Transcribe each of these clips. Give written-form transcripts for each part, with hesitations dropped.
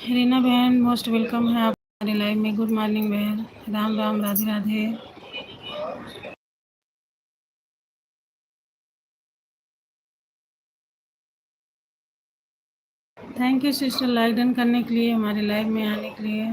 रीना बहन most welcome है आप हमारे लाइव में। गुड मॉर्निंग बहन। Ram Ram, Radhe Radhe. Thank you sister like done करने के लिए, हमारे लाइव में आने के लिए।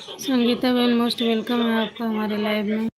संगीता बहन मोस्ट वेलकम है आपका हमारे लाइव में।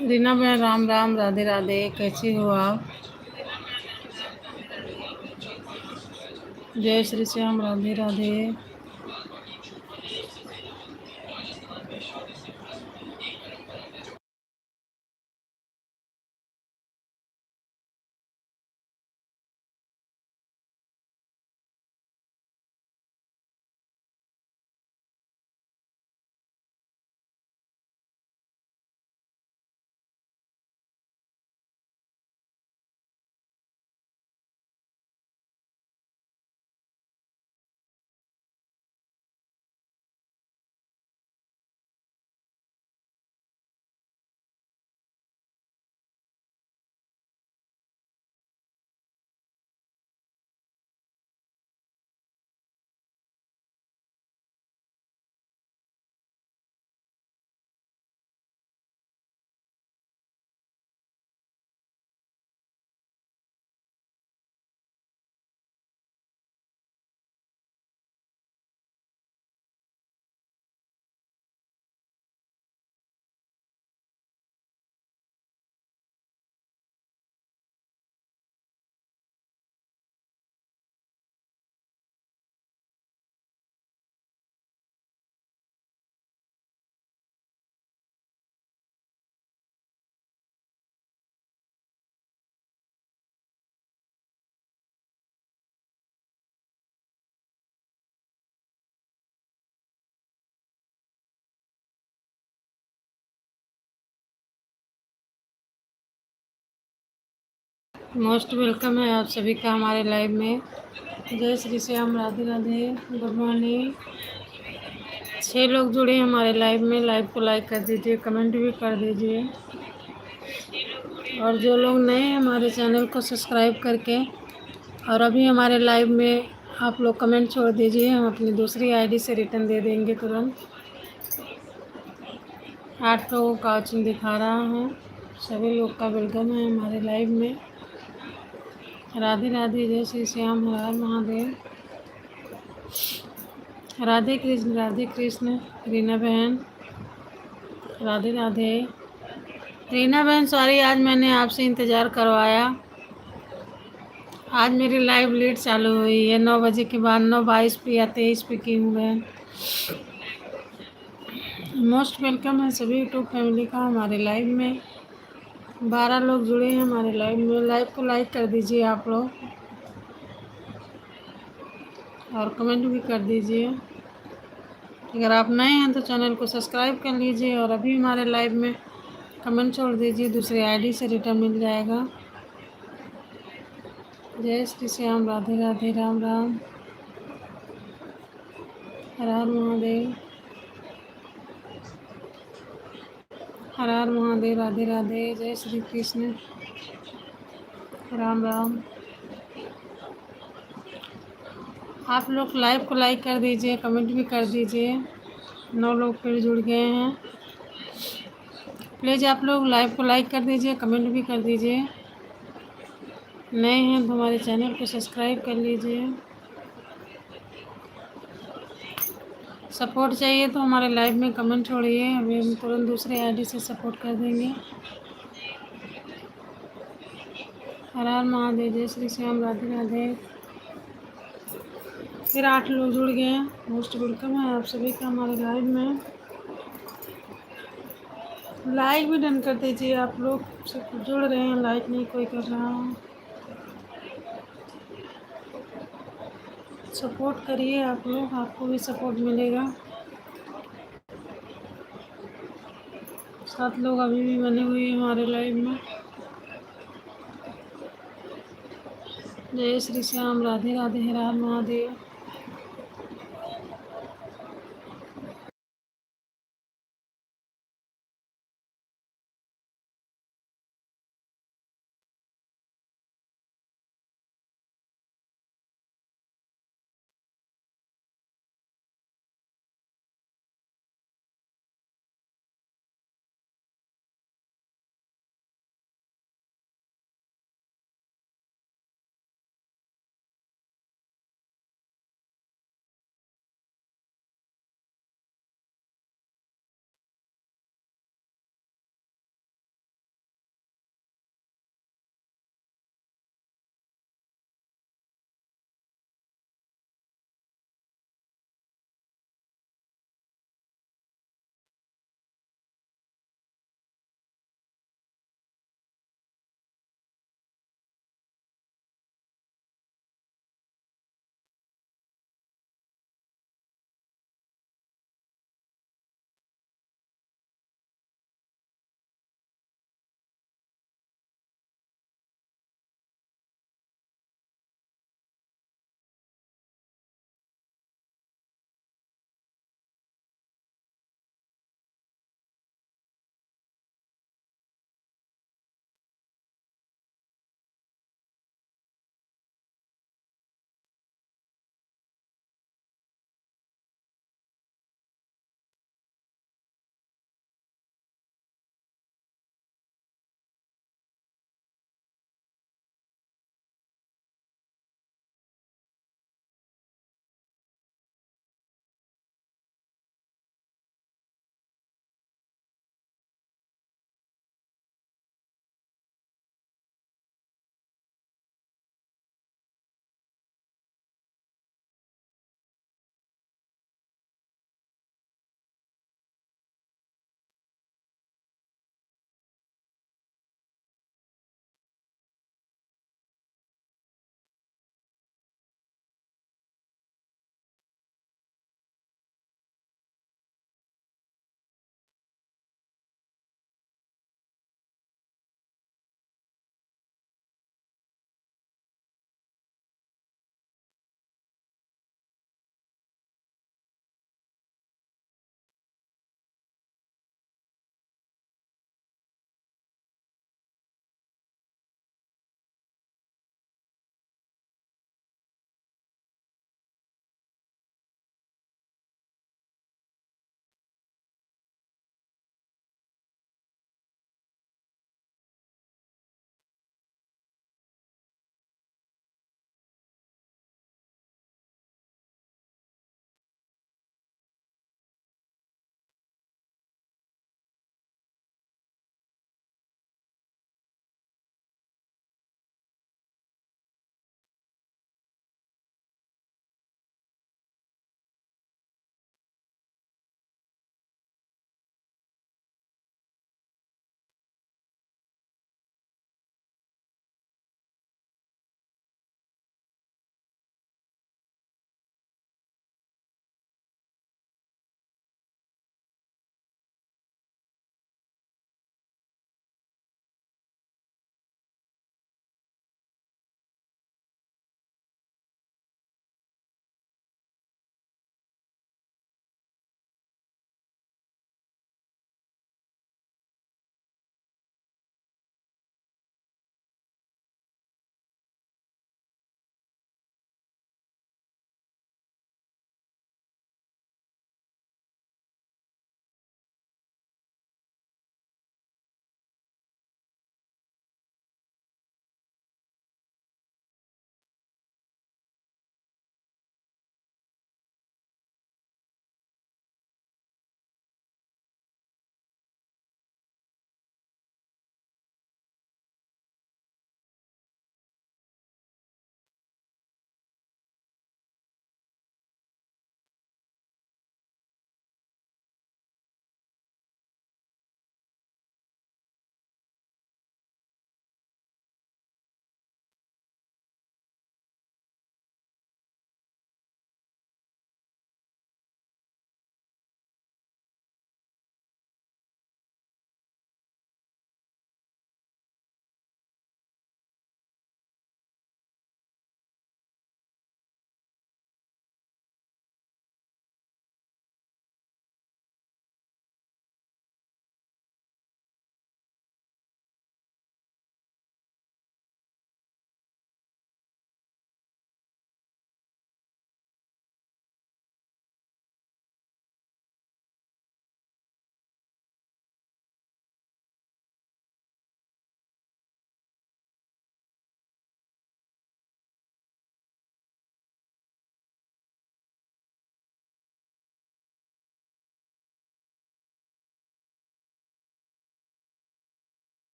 रीना बहन राम राम, राधे राधे। कैसी हो आप? जय श्री श्याम, राधे राधे। मोस्ट वेलकम है आप सभी का हमारे लाइव में। जय श्री श्याम, राधे राधे, गुड मॉर्निंग। 6 लोग जुड़े हैं हमारे लाइव में। लाइव को लाइक कर दीजिए, कमेंट भी कर दीजिए। और जो लोग नए हैं हमारे चैनल को सब्सक्राइब करके और अभी हमारे लाइव में आप लोग कमेंट छोड़ दीजिए, हम अपनी दूसरी आईडी से रिटर्न दे देंगे तुरंत। 8 लोगों का वॉचिंग दिखा रहा है। सभी लोग का वेलकम है हमारे लाइव में। राधे राधे, जय श्री श्याम, हर हर महादेव। राधे कृष्ण, राधे कृष्ण। रीना बहन राधे राधे। रीना बहन सॉरी, आज मैंने आपसे इंतज़ार करवाया। आज मेरी लाइव लेट चालू हुई है, 9 बजे के बाद 9:22 पे या 23 पे की हूँ बहन। मोस्ट वेलकम है सभी यूट्यूब फैमिली का हमारे लाइव में। 12 लोग जुड़े हैं हमारे लाइव में। लाइव को लाइक कर दीजिए आप लोग और कमेंट भी कर दीजिए। अगर आप नए हैं तो चैनल को सब्सक्राइब कर लीजिए और अभी हमारे लाइव में कमेंट छोड़ दीजिए, दूसरी आईडी से रिटर्न मिल जाएगा। जय श्री श्याम, राधे राधे, राम राम, हर हर महादेव, हर हर महादेव, राधे राधे, जय श्री कृष्ण, राम राम। आप लोग लाइव को लाइक कर दीजिए, कमेंट भी कर दीजिए। 9 लोग फिर जुड़ गए हैं। प्लीज़ आप लोग लाइव को लाइक कर दीजिए, कमेंट भी कर दीजिए। नए हैं तो हमारे चैनल को सब्सक्राइब कर लीजिए। सपोर्ट चाहिए तो हमारे लाइव में कमेंट छोड़िए, अभी हम तुरंत दूसरे आईडी से सपोर्ट कर देंगे। हर हर महादेव, जय श्री श्याम, राधे राधे। फिर 8 लोग जुड़ गए हैं। मोस्ट वेलकम है आप सभी का हमारे लाइव में। लाइक भी डन कर दीजिए, आप लोग सब जुड़ रहे हैं, लाइक नहीं कोई कर रहा है। सपोर्ट करिए आप लोग, आपको भी सपोर्ट मिलेगा। 7 लोग अभी भी बने हुए हैं हमारे लाइव में। जय श्री श्याम, राधे राधे, हर हर महादेव।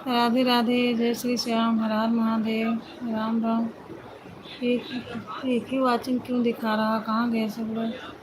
राधे राधे, जय श्री श्याम, हर हर महादेव, राम राम। एक एक ही वाचिंग क्यों दिखा रहा, कहाँ गए सब लोग?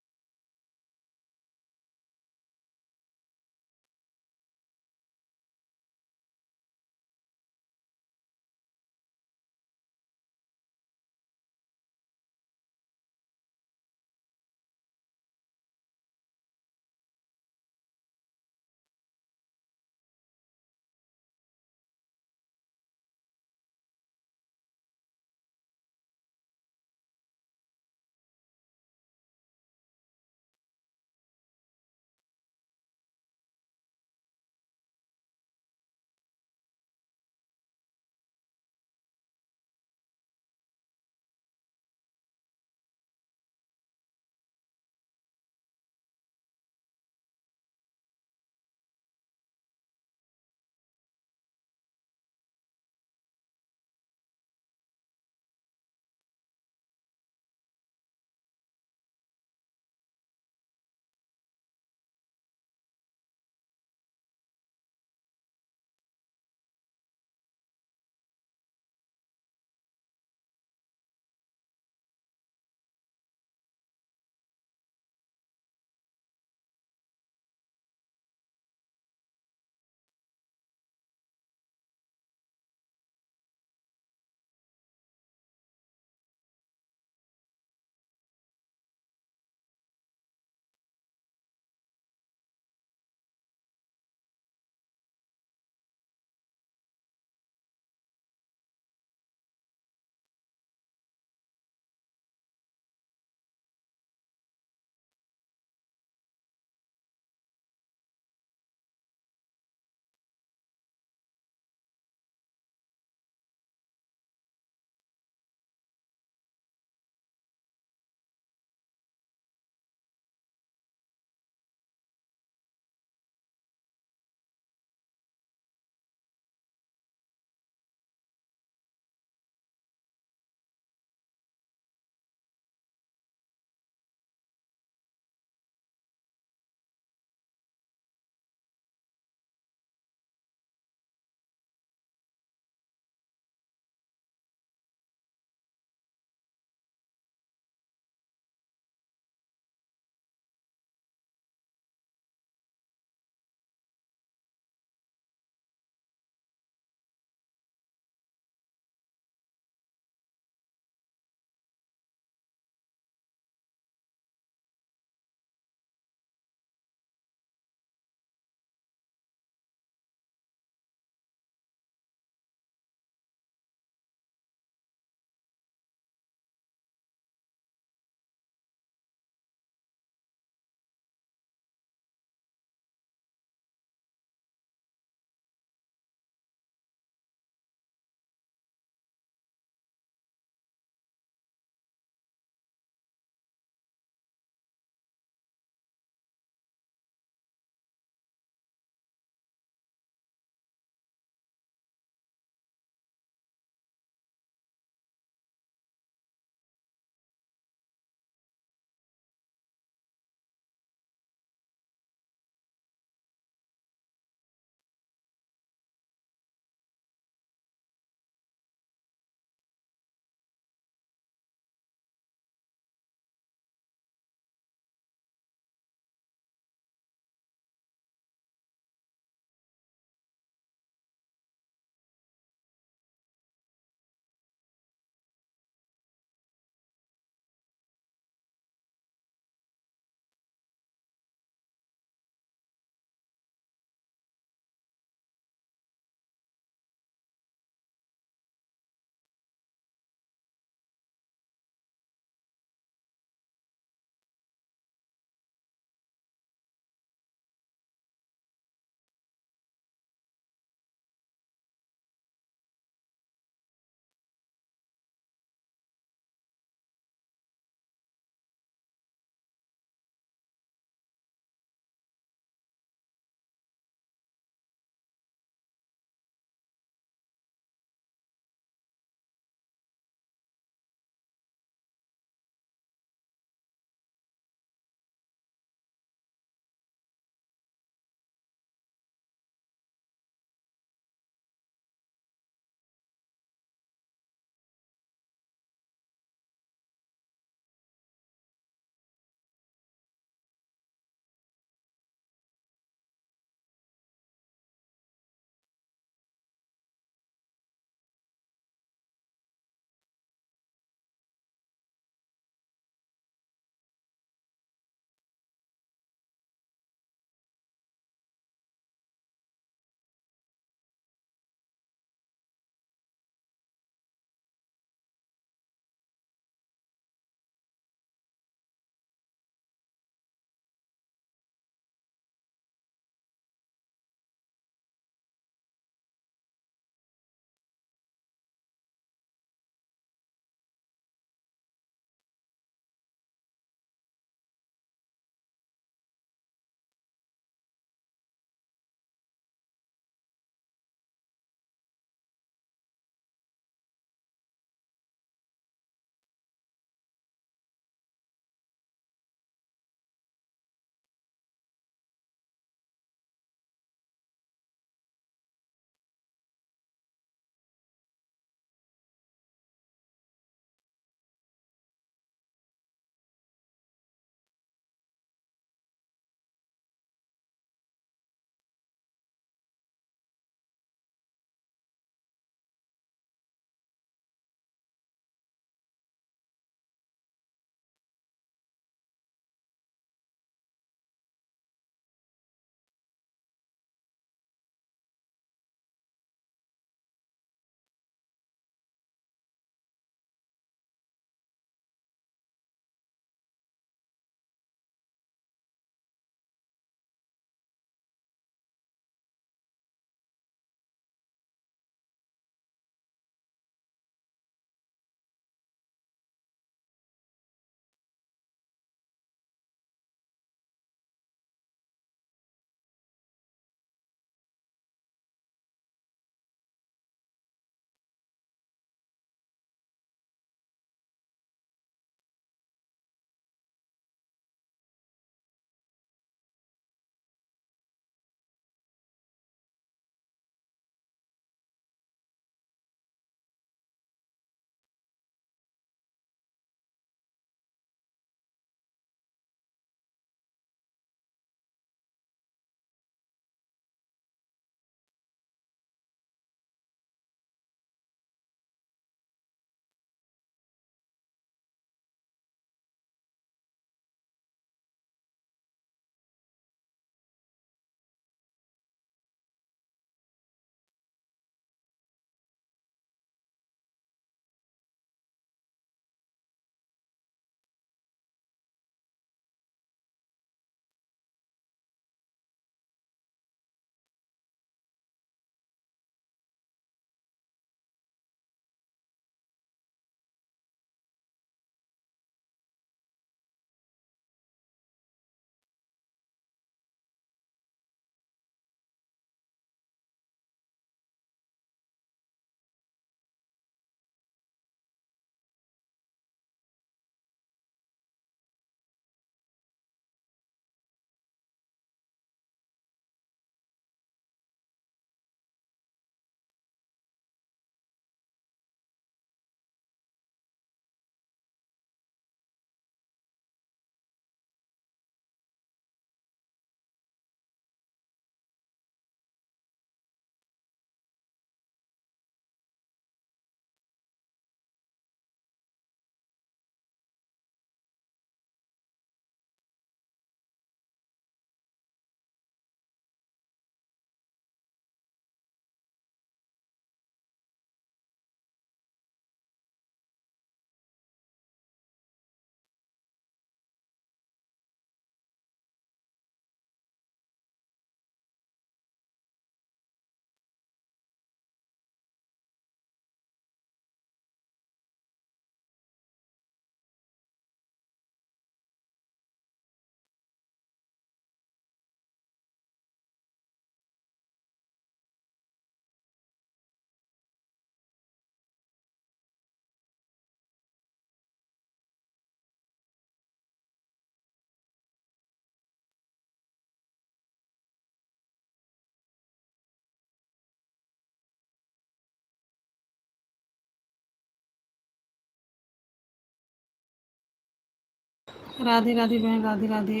राधे राधे बहन, राधे राधे।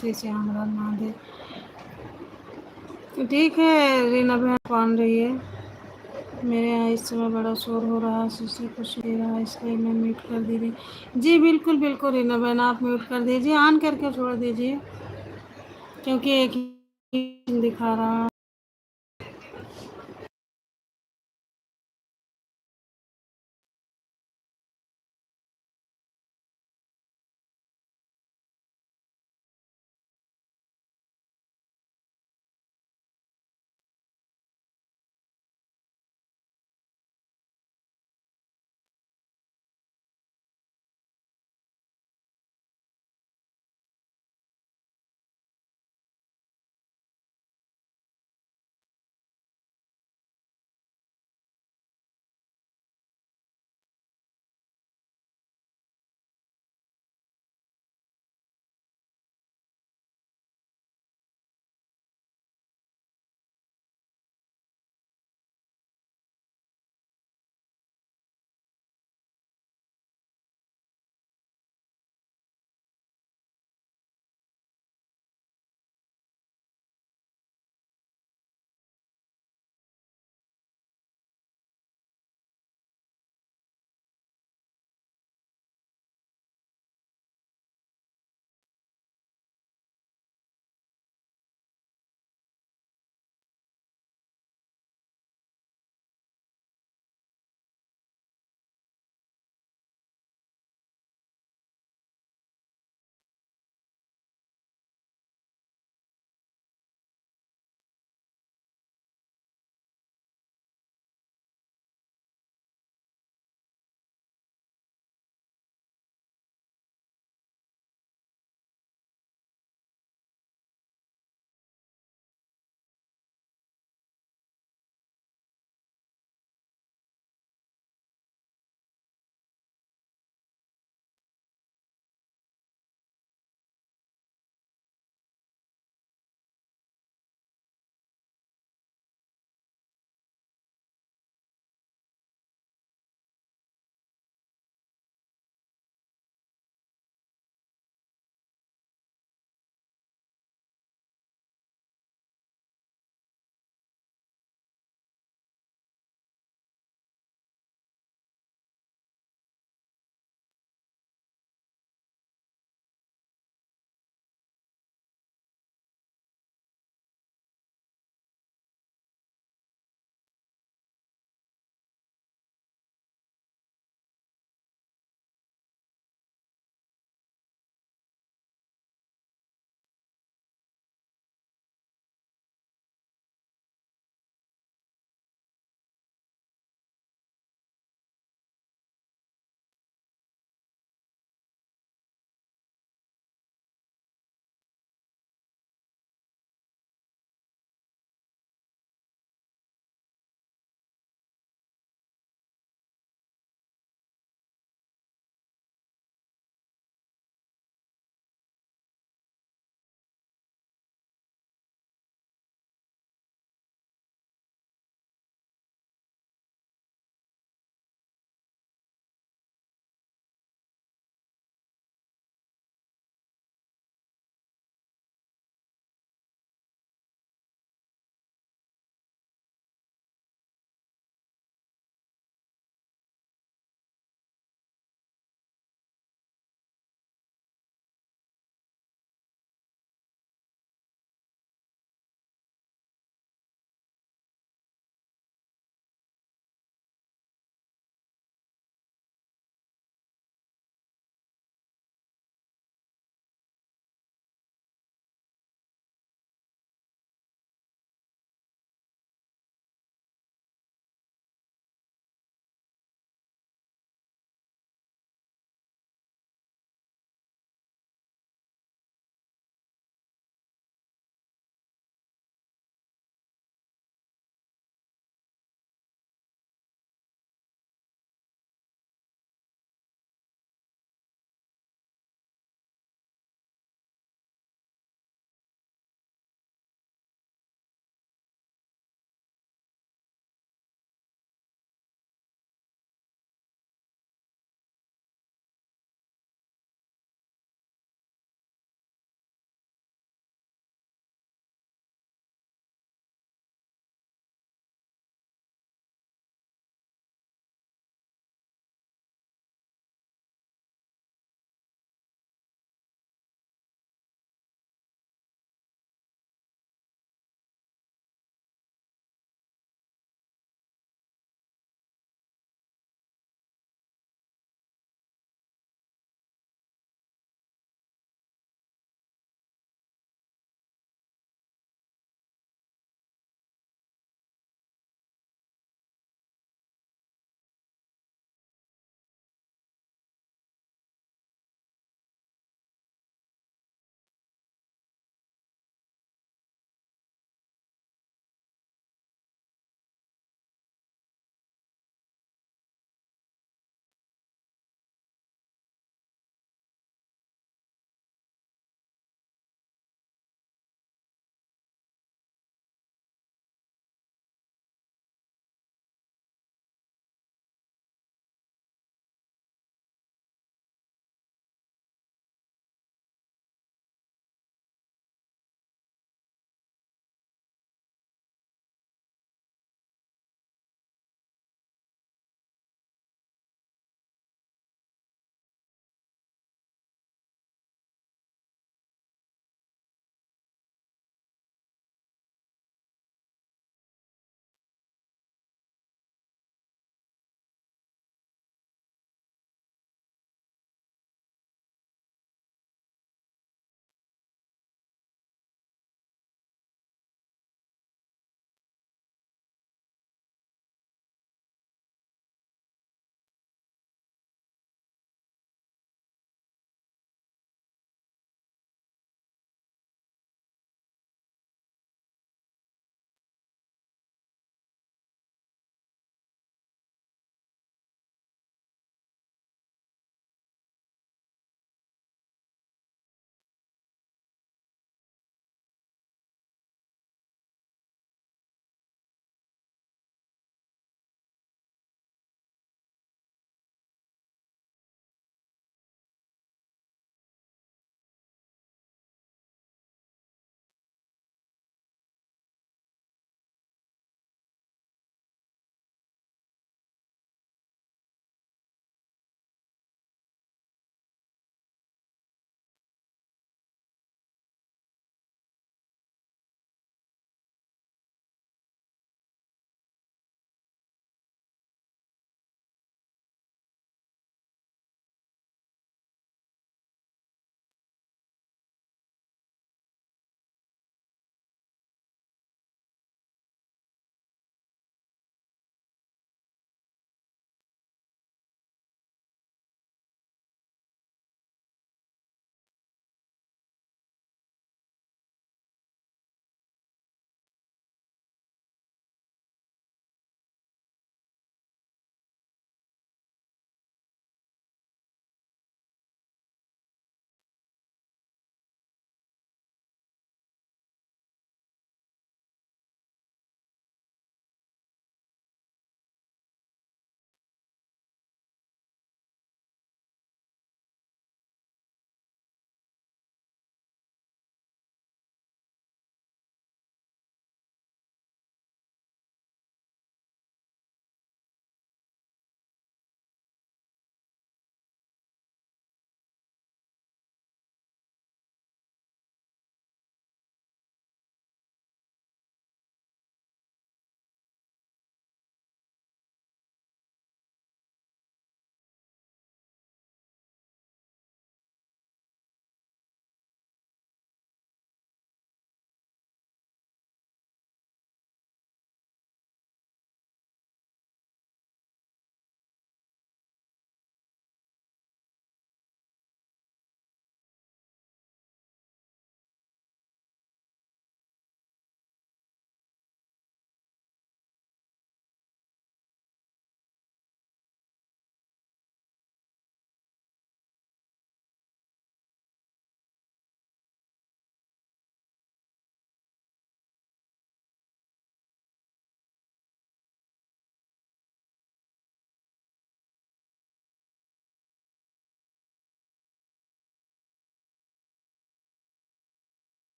श्री श्याम राम महादेव। तो ठीक है, रीना बहन पढ़ रही है। मेरे यहाँ इस समय बड़ा शोर हो रहा है, शीशे कुछ दे रहा है, इसलिए मैं म्यूट कर दे रही। जी बिल्कुल बिल्कुल रीना बहन, आप म्यूट कर दीजिए, ऑन करके छोड़ दीजिए, क्योंकि एक ही दिखा रहा है।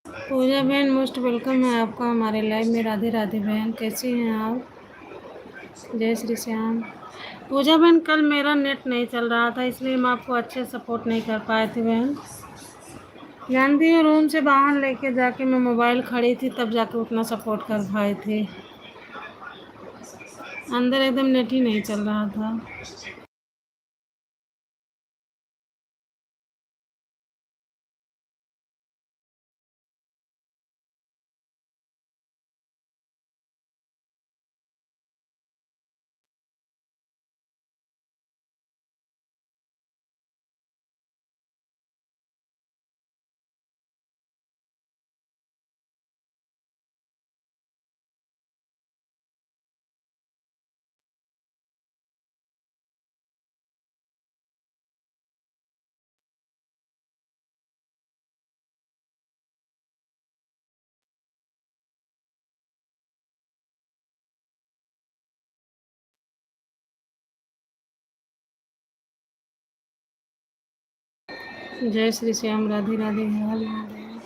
पूजा बहन मोस्ट वेलकम है आपका हमारे लाइव में। राधे राधे बहन, कैसी हैं आप? जय श्री श्याम। पूजा बहन, कल मेरा नेट नहीं चल रहा था इसलिए मैं आपको अच्छे सपोर्ट नहीं कर पाए थे बहन। जानती हूँ, रूम से बाहर लेके जाके मैं मोबाइल खड़ी थी तब जाके उतना सपोर्ट कर पाए थे। अंदर एकदम नेट ही नहीं चल रहा था। जय श्री श्याम, राधे राधे, हर हर महादेव।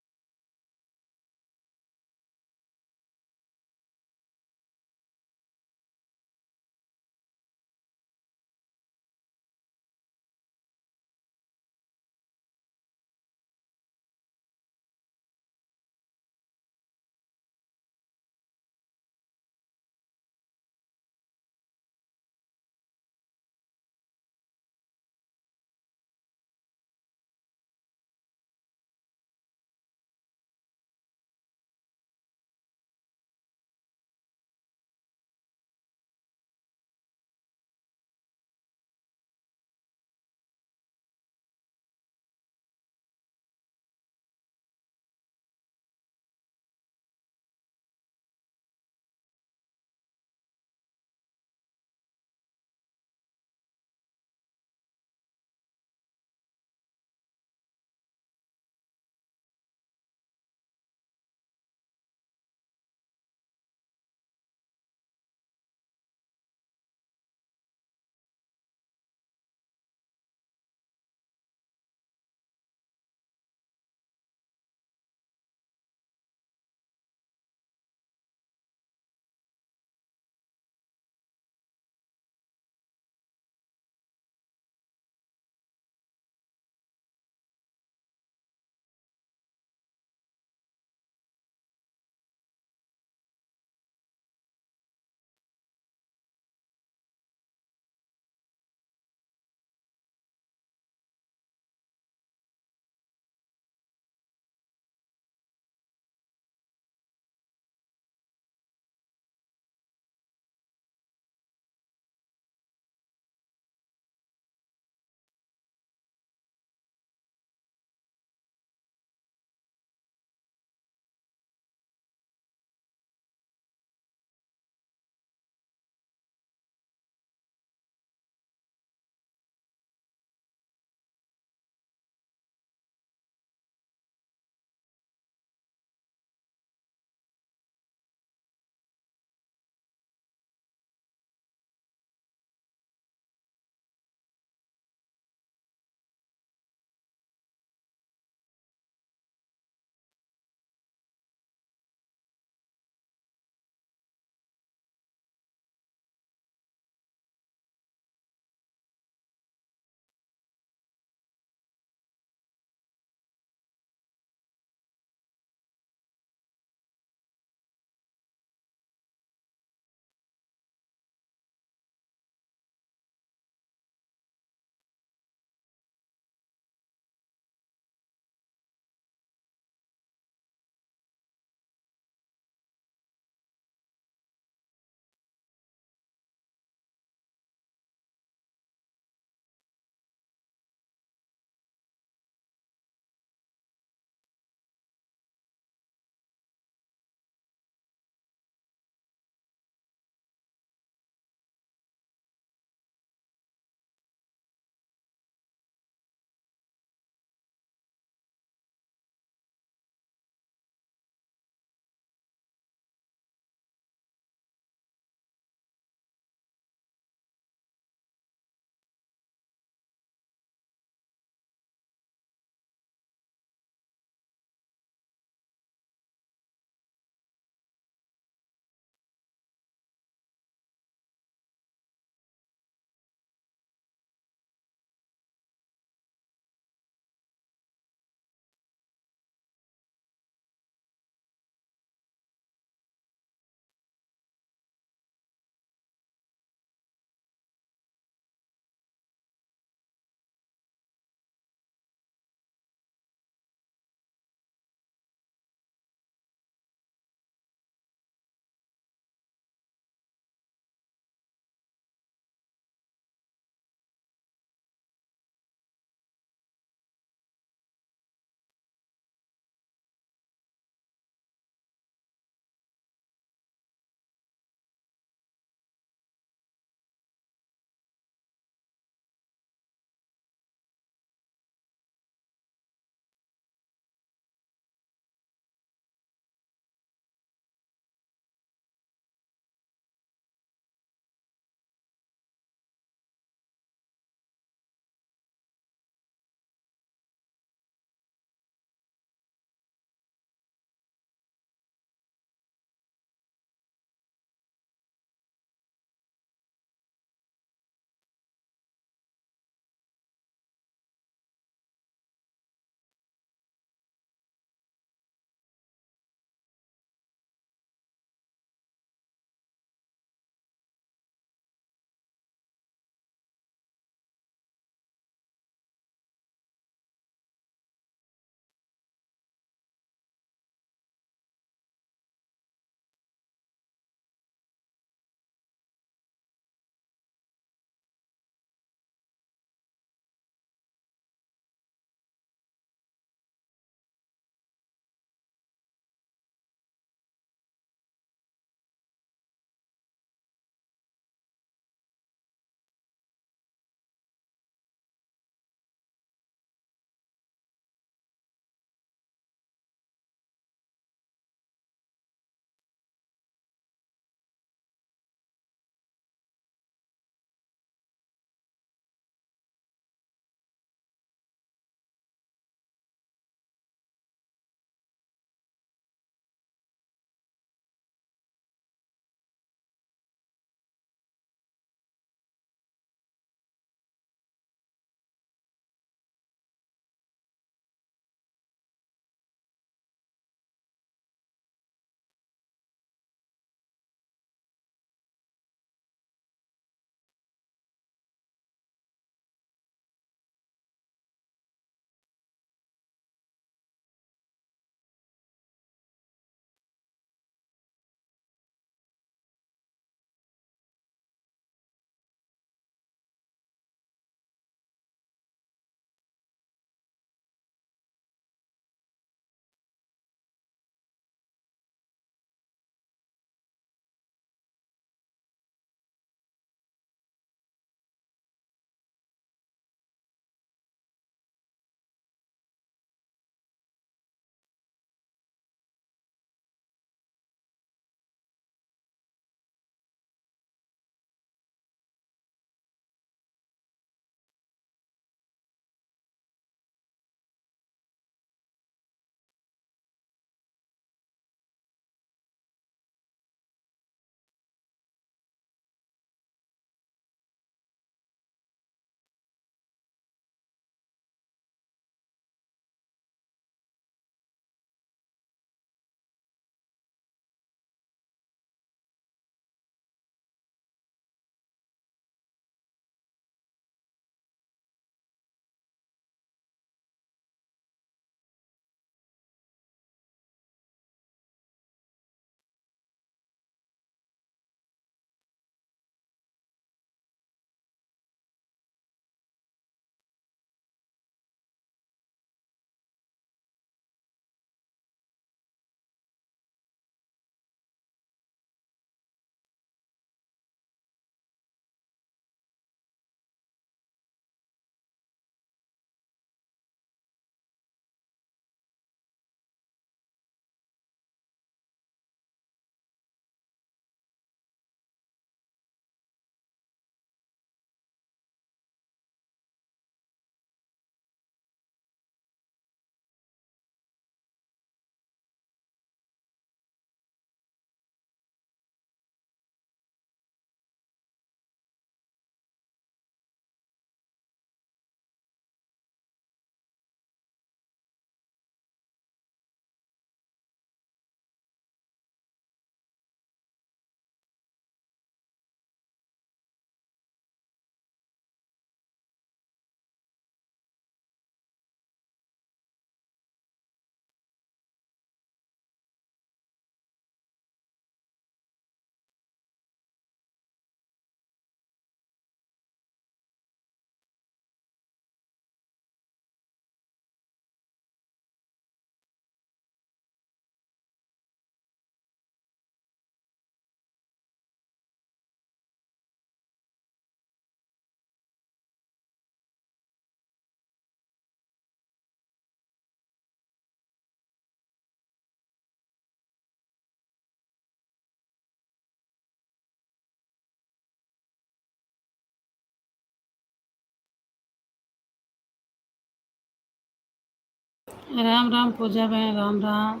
राम राम पूजा बहन, राम राम।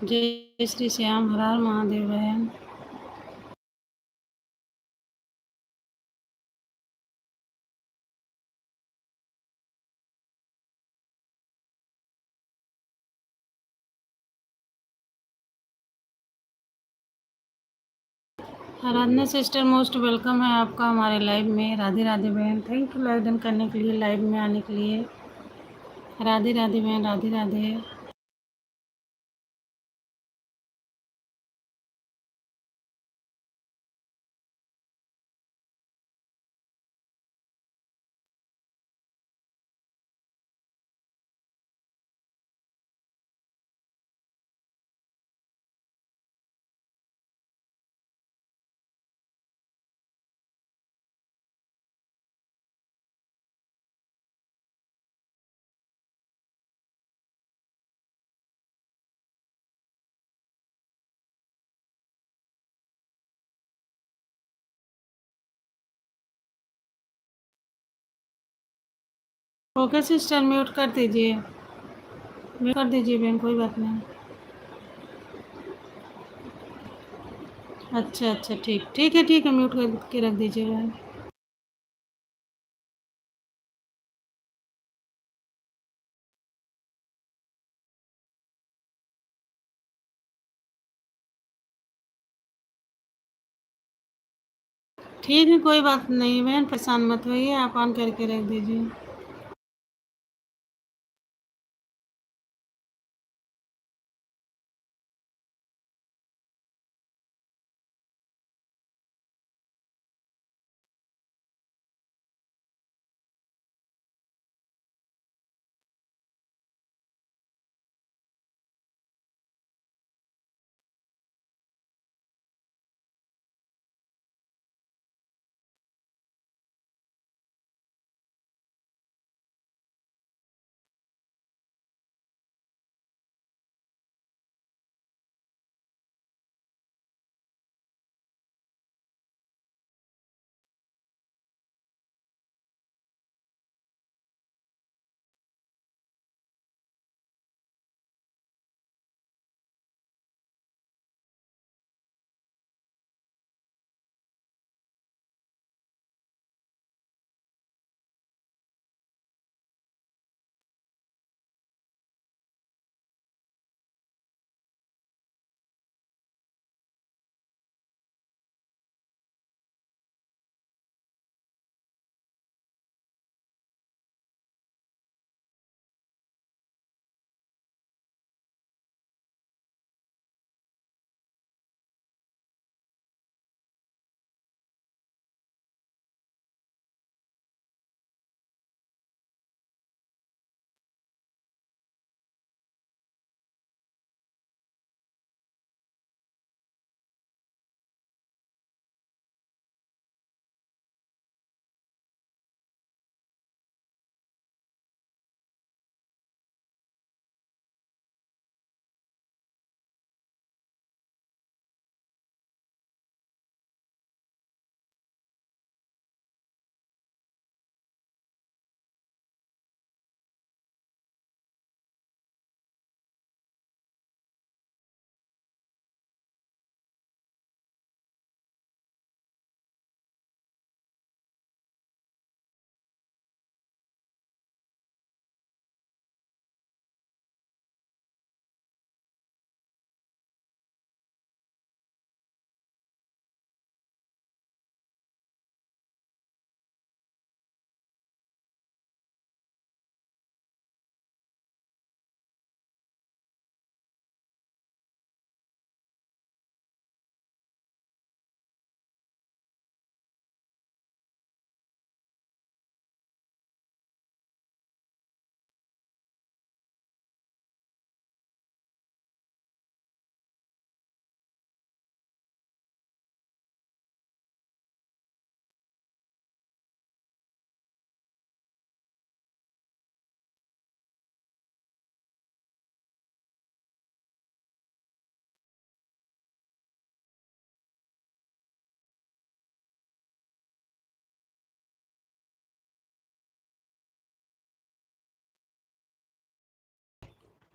जय श्री श्याम, हर हर महादेव बहन। आराधना सिस्टर, मोस्ट वेलकम है आपका हमारे लाइव में। राधे राधे बहन, थैंक यू लाइव डन करने के लिए, लाइव में आने के लिए। राधे राधे बहन, Radhe Radhe. Okay sister, mute कर दीजिए, म्यूट कर दीजिए बहन, कोई बात नहीं। अच्छा अच्छा, ठीक ठीक है, ठीक है, म्यूट करके रख दीजिए बहन। ठीक है, कोई बात नहीं बहन, परेशान मत होइए, आप ऑन करके रख दीजिए।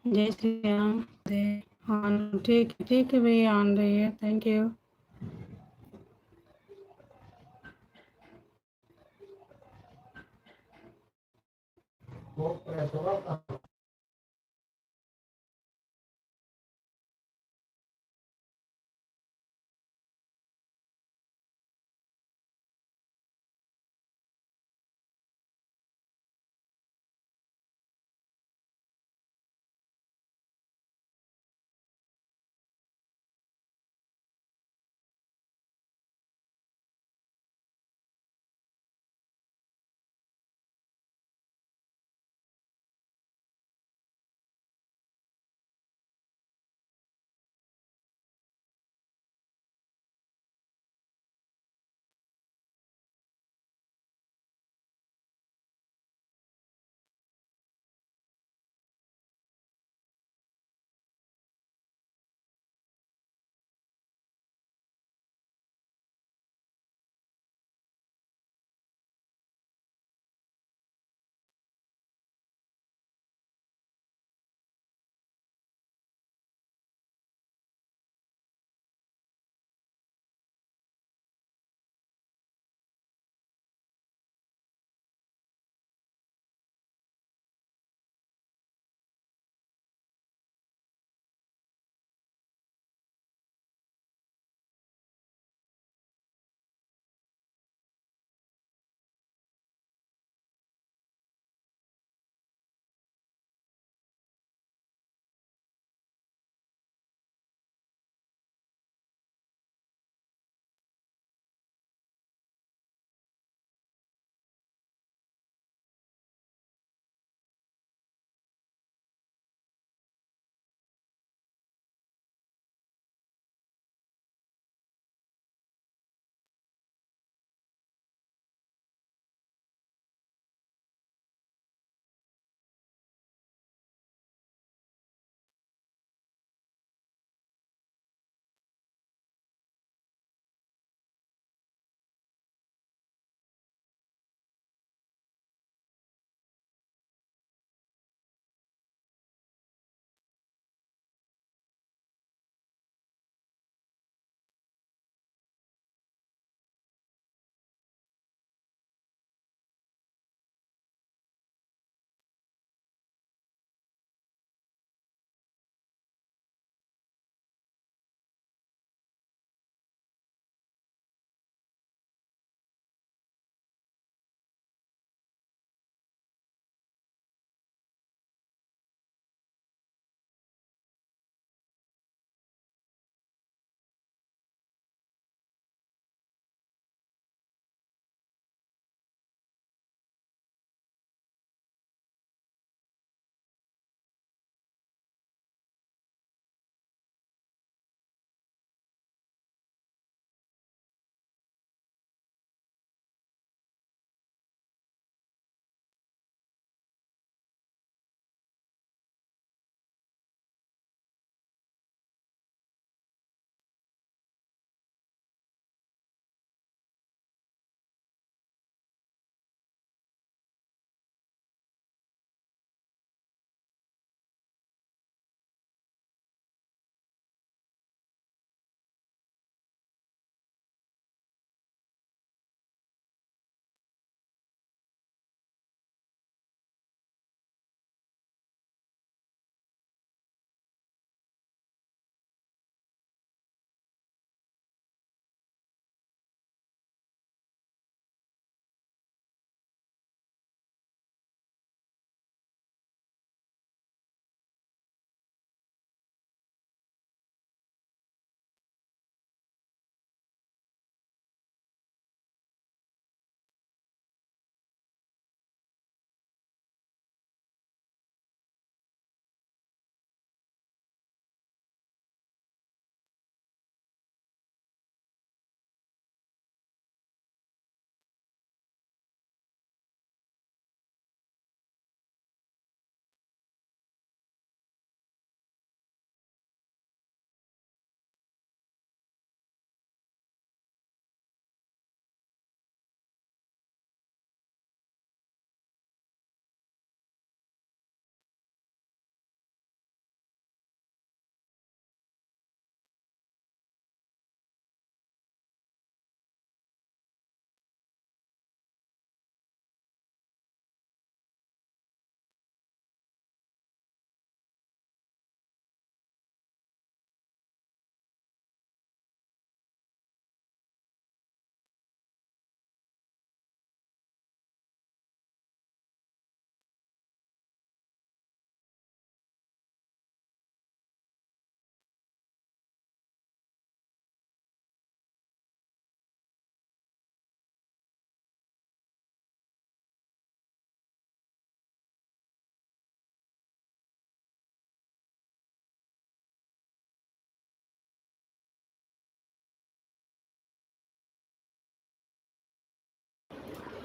जय श्री राम। ठीक है भैया, ऑन रही है। Thank you.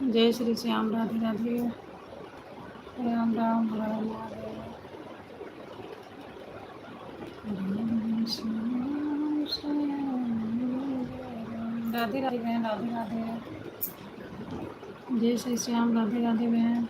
जय श्री श्याम, राधे राधे, राम राम, हर हर महादेव, श्याम श्याम, राधे राधे बहन, राधे राधे, जय श्री श्याम, राधे राधे बहन।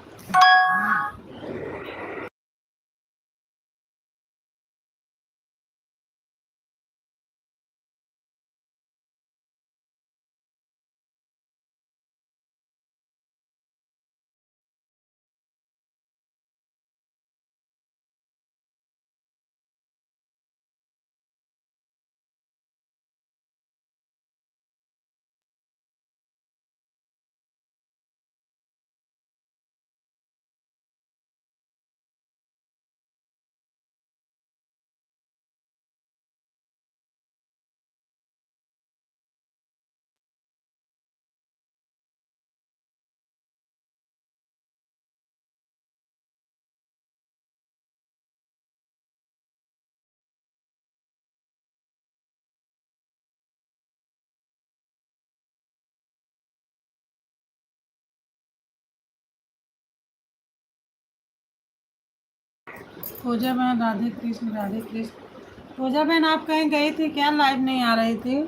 पूजा बहन, राधे कृष्ण, राधे कृष्ण। पूजा बहन, आप कहीं गई थी क्या? लाइव नहीं आ रही थी।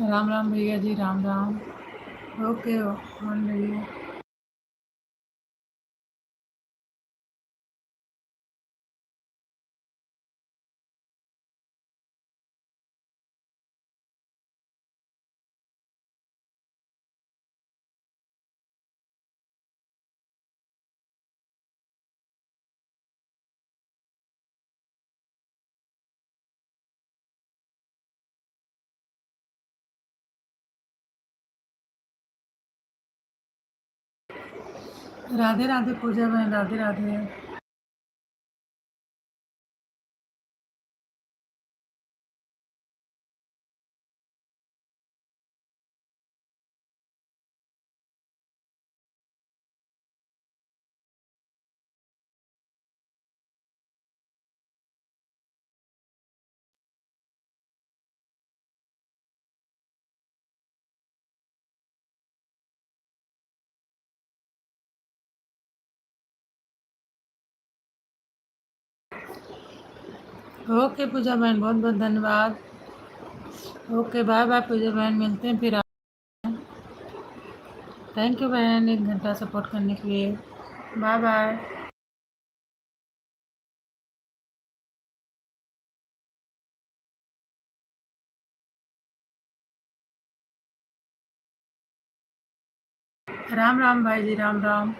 राम राम भैया जी, राम राम। ओके, ऑन रहिए। राधे राधे पूजा बहन, राधे राधे। ओके पूजा बहन, बहुत बहुत धन्यवाद। ओके बाय बाय पूजा बहन, मिलते हैं फिर। थैंक यू बहन 1 घंटा सपोर्ट करने के लिए। Bye bye. राम राम भाई जी, राम राम।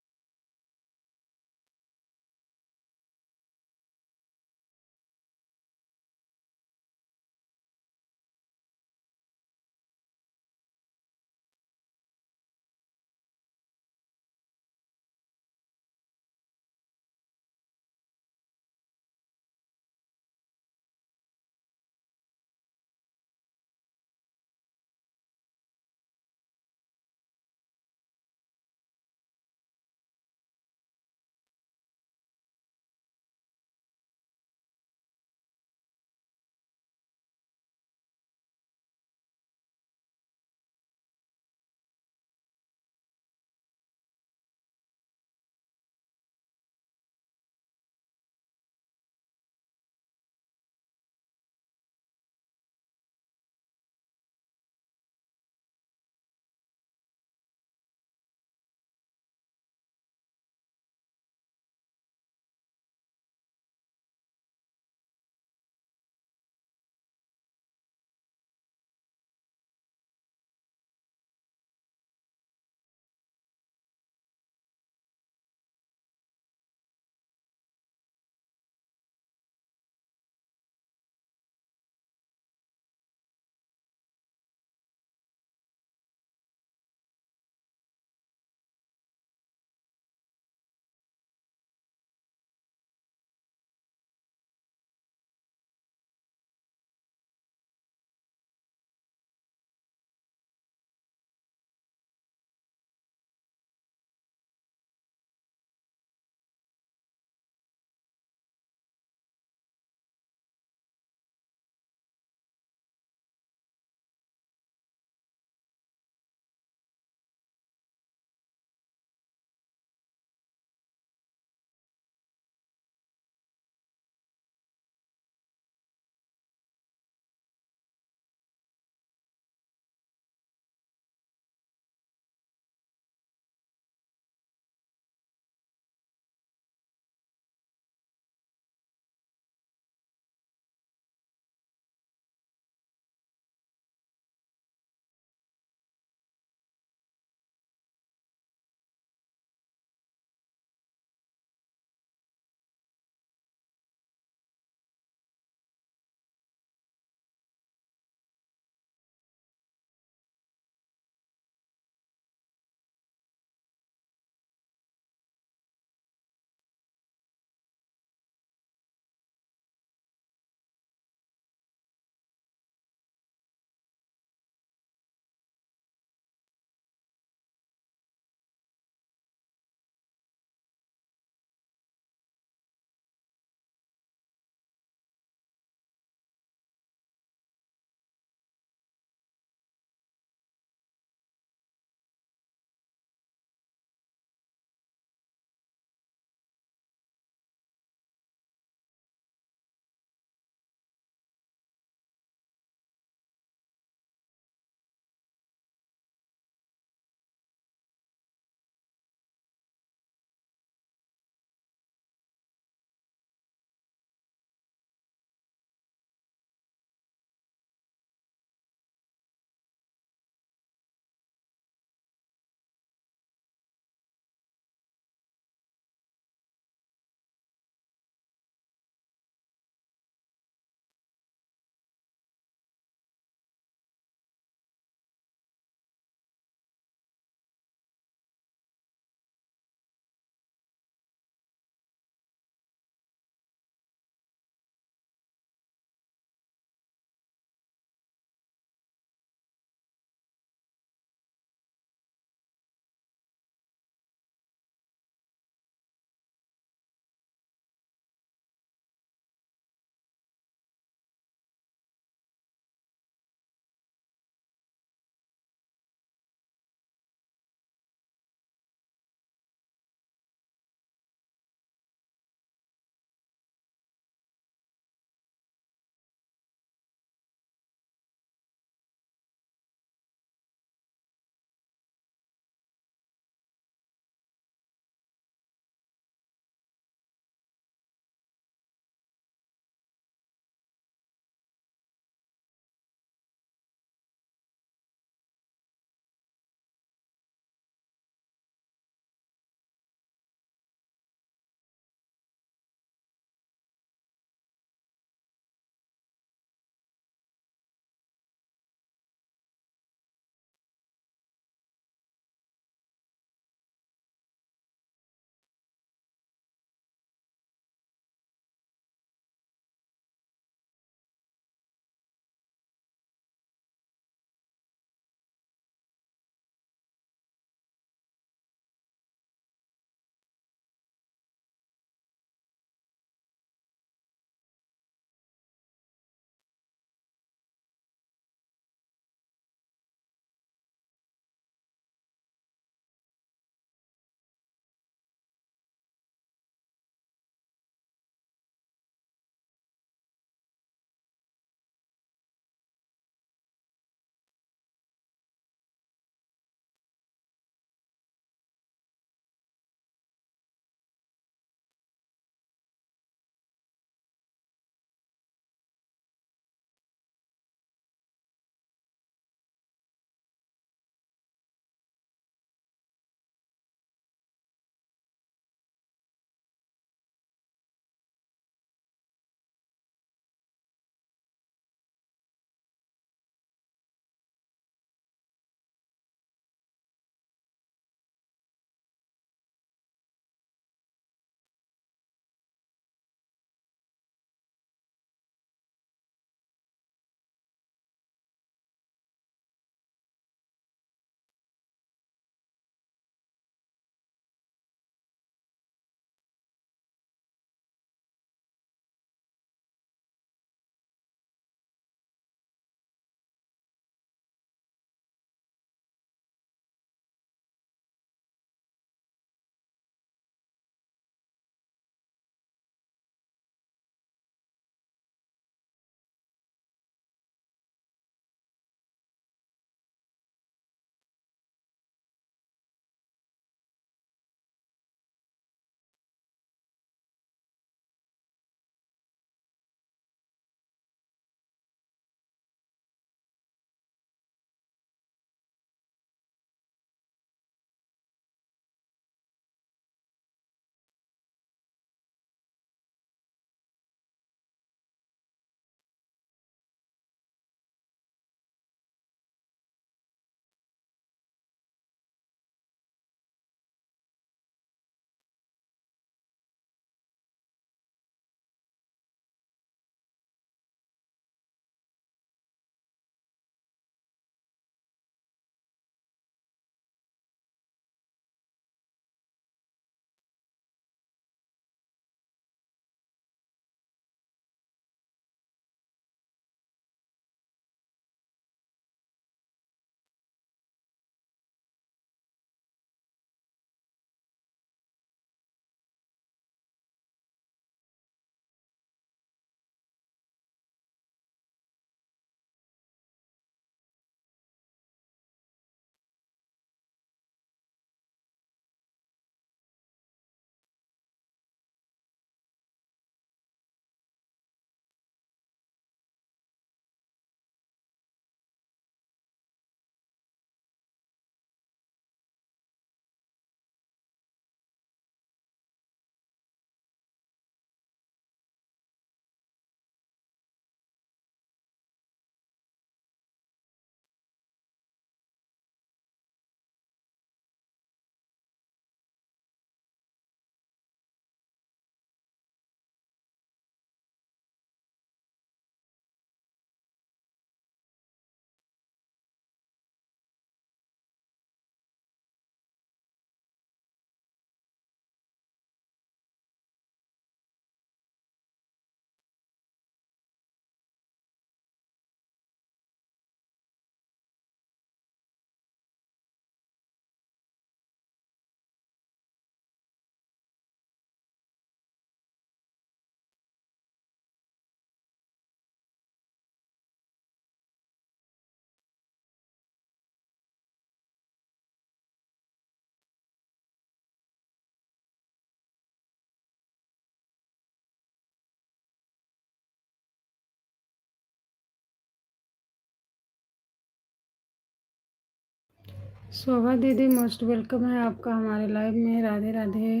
शोभा दीदी मोस्ट वेलकम है आपका हमारे लाइव में। राधे राधे।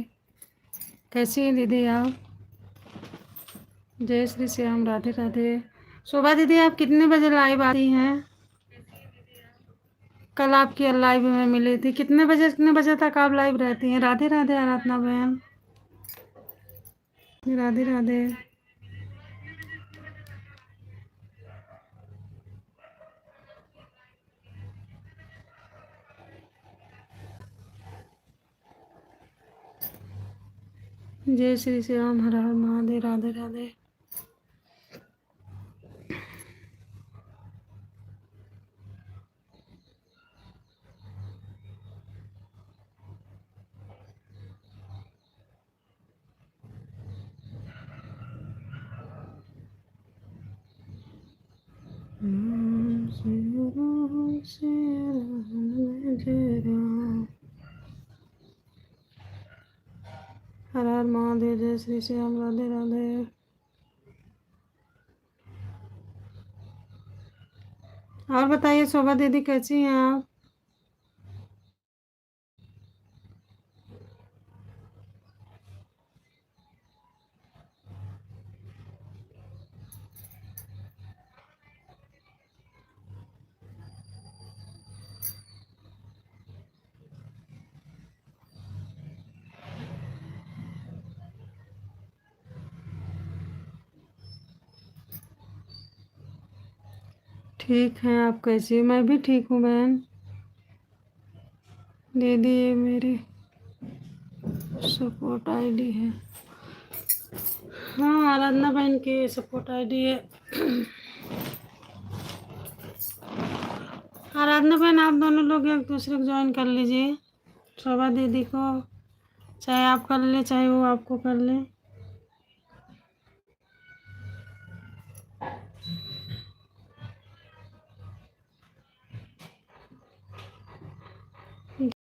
कैसी हैं दीदी आप? जय श्री श्याम। राधे राधे। शोभा दीदी आप कितने बजे लाइव आती हैं? कल आपकी लाइव में मिली थी। कितने बजे तक आप लाइव रहती हैं? राधे राधे आराधना बहन। राधे राधे। जय श्री श्याम। हर हर महादेव। राधे राधे। हर हर महादेव। जय श्री श्याम। राधे राधे। और बताइए शोभा दीदी कैसी हैं आप? ठीक हैं आप कैसी? मैं भी ठीक हूँ बहन। दीदी ये मेरी सपोर्ट आईडी है। हाँ आराधना बहन की सपोर्ट आईडी है। आराधना बहन आप दोनों लोग एक दूसरे को ज्वाइन कर लीजिए। शोभा दीदी को चाहे आप कर ले चाहे वो आपको कर ले।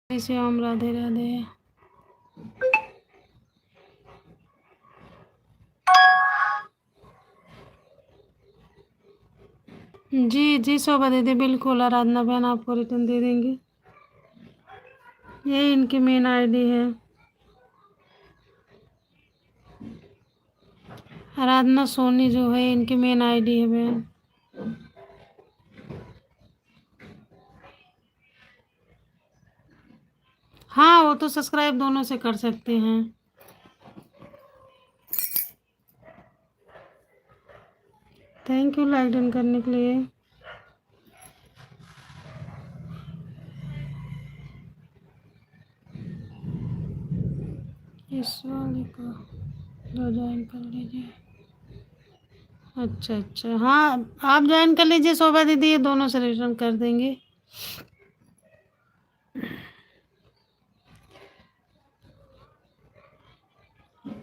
जय श्याम। राधे राधे। जी जी शोभा दीदी बिल्कुल आराधना बहन आपको रिटर्न दे देंगे। ये इनकी मेन आईडी है। आराधना सोनी जो है इनकी मेन आईडी है बहन। हाँ वो तो सब्सक्राइब दोनों से कर सकते हैं। थैंक यू लाइक डन करने के लिए। इस वाले को दो ज्वाइन कर लीजिए। अच्छा हाँ आप ज्वाइन कर लीजिए शोभा दीदी, ये दोनों से रिटर्न कर देंगे।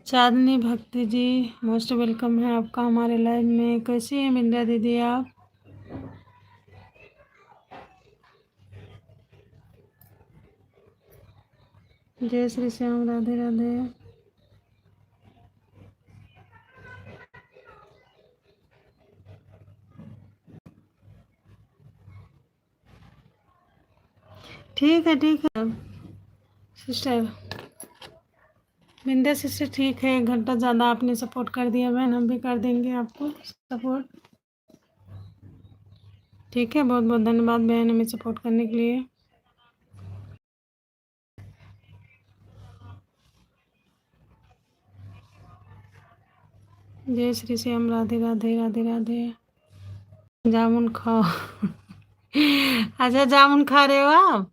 चांदनी भक्ति जी मोस्ट वेलकम है आपका हमारे लाइव में। कैसी है मिंदा दीदी आप? जय श्री श्याम। राधे राधे। ठीक है सिस्टर बिंदा सिस्टर ठीक है। 1 घंटा ज़्यादा आपने सपोर्ट कर दिया बहन, हम भी कर देंगे आपको सपोर्ट। ठीक है बहुत बहुत धन्यवाद बहन हमें सपोर्ट करने के लिए। जय श्री श्याम। राधे राधे। राधे राधे। जामुन खाओ। अच्छा जामुन खा रहे हो आप?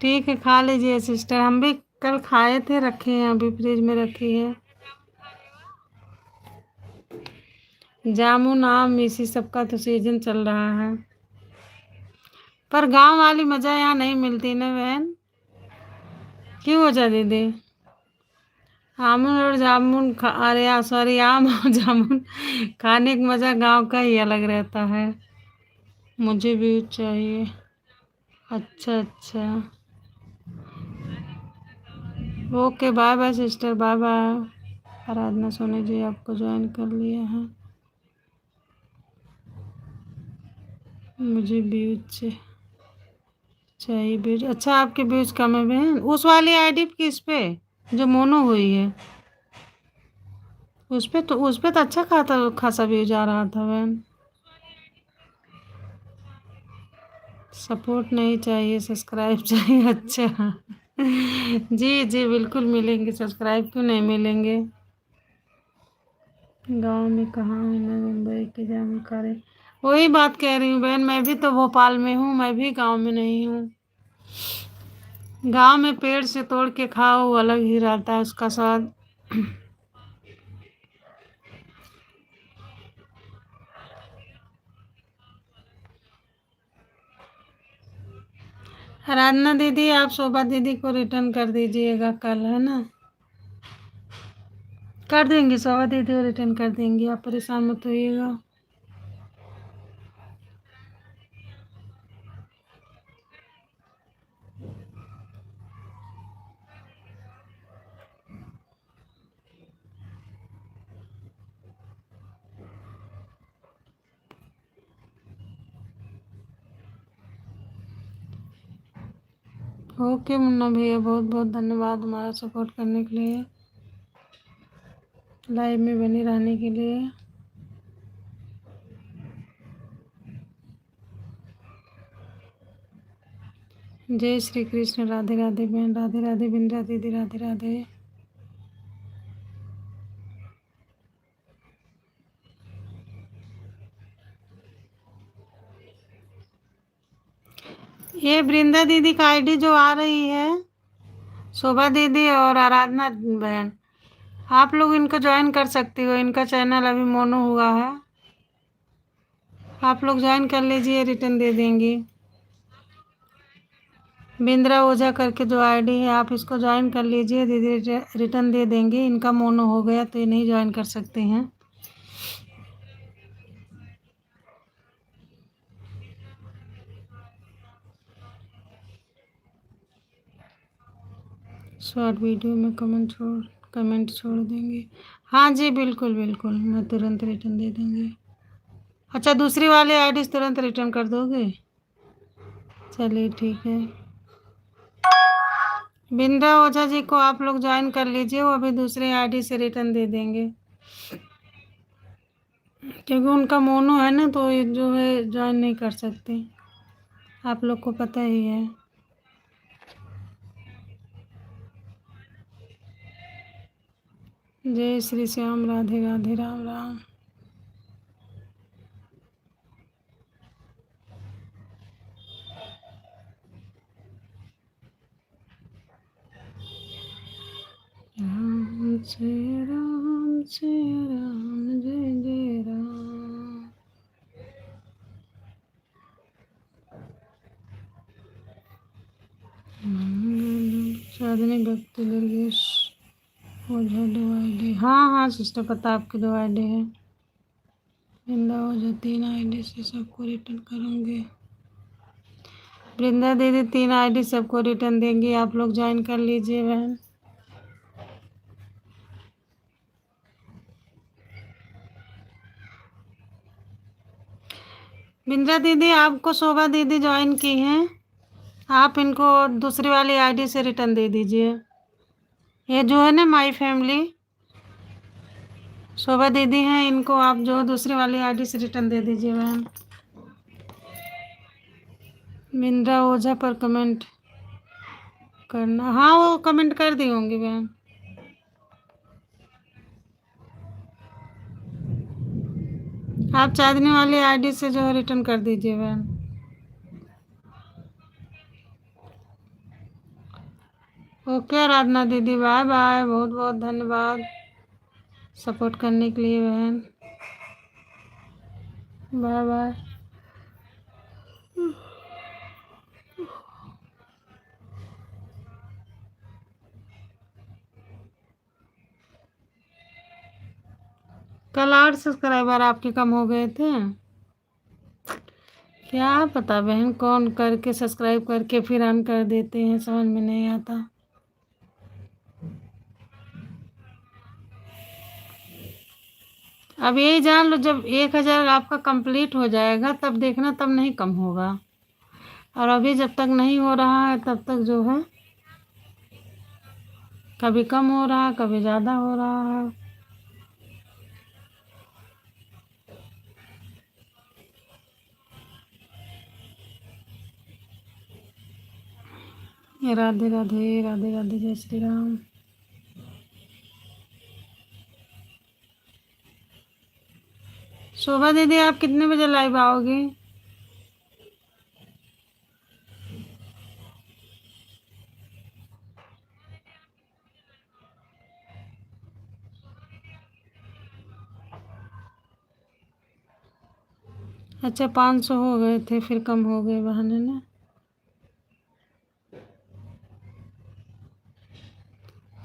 ठीक है खा लीजिए सिस्टर, हम भी कल खाए थे, रखे हैं अभी फ्रिज में रखी है। जामुन आम इसी सब का तो सीजन चल रहा है, पर गांव वाली मज़ा यहाँ नहीं मिलती ना बहन। क्यों हो जा दीदी? आम और जामुन अरे सॉरी आम और जामुन खाने का मज़ा गांव का ही अलग रहता है। मुझे भी चाहिए। अच्छा okay bye bye sister, bye bye. Aradhana Soni ji आपको ज्वाइन कर लिया है। मुझे भी चाहिए। अच्छा ये व्यूज, अच्छा आपके व्यूज कम है बहन। उस वाली आईडी किस पे जो मोनो हुई है, उस पे तो अच्छा खासा व्यूज आ रहा था बहन। सपोर्ट नहीं चाहिए, सब्सक्राइब चाहिए। अच्छा जी जी बिल्कुल मिलेंगे, सब्सक्राइब क्यों नहीं मिलेंगे। गांव में कहाँ हूँ मैं, मुंबई के जानकारी। वही बात कह रही हूँ बहन, मैं भी तो भोपाल में हूँ, मैं भी गांव में नहीं हूँ। गांव में पेड़ से तोड़ के खाओ, वो अलग ही रहता है उसका स्वाद। आराधना दीदी, आप शोभा दीदी को रिटर्न कर दीजिएगा कल, है ना। कर देंगे, शोभा दीदी को रिटर्न कर देंगे, आप परेशान मत होइएगा। ओके मुन्ना भैया, बहुत बहुत धन्यवाद हमारा सपोर्ट करने के लिए, लाइव में बनी रहने के लिए। जय श्री कृष्ण, राधे राधे बहन, राधे राधे बिंद्रा दीदी, राधे राधे। ये वृंदा दीदी का आईडी जो आ रही है, शोभा दीदी और आराधना बहन, आप लोग इनको ज्वाइन कर सकती हो, इनका चैनल अभी मोनो हुआ है, आप लोग ज्वाइन कर लीजिए, रिटर्न दे देंगी। बिंद्रा ओझा करके जो आईडी है, आप इसको ज्वाइन कर लीजिए, दीदी रिटर्न दे देंगे। इनका मोनो हो गया तो ये नहीं ज्वाइन कर सकते हैं। शॉर्ट वीडियो में कमेंट छोड़ देंगे। हाँ जी बिल्कुल बिल्कुल, मैं तुरंत रिटर्न दे दूँगी। अच्छा दूसरी वाली आईडी तुरंत रिटर्न कर दोगे, चलिए ठीक है। बिंद्रा ओझा जी को आप लोग ज्वाइन कर लीजिए, वो अभी दूसरे आईडी से रिटर्न दे देंगे, क्योंकि उनका मोनो है ना, तो ये जो है ज्वाइन नहीं कर सकते, आप लोग को पता ही है। जय श्री श्याम, राधे राधे, राम राम। राम जय राम जय राम, जय जय राम। साधनी भक्ति दुर्गेश ओझा 2 आईडी। हाँ हाँ सिस्टर, पता आपकी 2 आईडी है। वृंदा ओझा 3 आईडी से सबको रिटर्न करूँगी। वृंदा दीदी 3 आईडी सबको रिटर्न देंगी, आप लोग ज्वाइन कर लीजिए बहन। बिंद्रा दीदी, आपको शोभा दीदी ज्वाइन की हैं, आप इनको दूसरी वाली आईडी से रिटर्न दे दीजिए। ये जो है ना माई फैमिली, शोभा दीदी हैं, इनको आप जो दूसरी वाली आईडी से रिटर्न दे दीजिए बहन। बिंद्रा ओझा पर कमेंट करना, हाँ वो कमेंट कर दी होंगी बहन। आप चांदनी वाली आईडी से जो है रिटर्न कर दीजिए बहन। ओके आराधना दीदी, बाय बाय, बहुत बहुत धन्यवाद सपोर्ट करने के लिए बहन, बाय बाय। कल 8 सब्सक्राइबर आपके कम हो गए थे, क्या पता बहन कौन करके सब्सक्राइब करके फिर अन कर देते हैं, समझ में नहीं आता। अब यही जान लो, जब 1000 आपका कंप्लीट हो जाएगा तब देखना, तब नहीं कम होगा। और अभी जब तक नहीं हो रहा है तब तक जो है कभी कम हो रहा है, कभी ज़्यादा हो रहा है। राधे राधे, राधे राधे, जय श्री राम। शोभा दीदी, आप कितने बजे लाइव आओगे? अच्छा, 500 हो गए थे, फिर कम हो गए बहाने ने।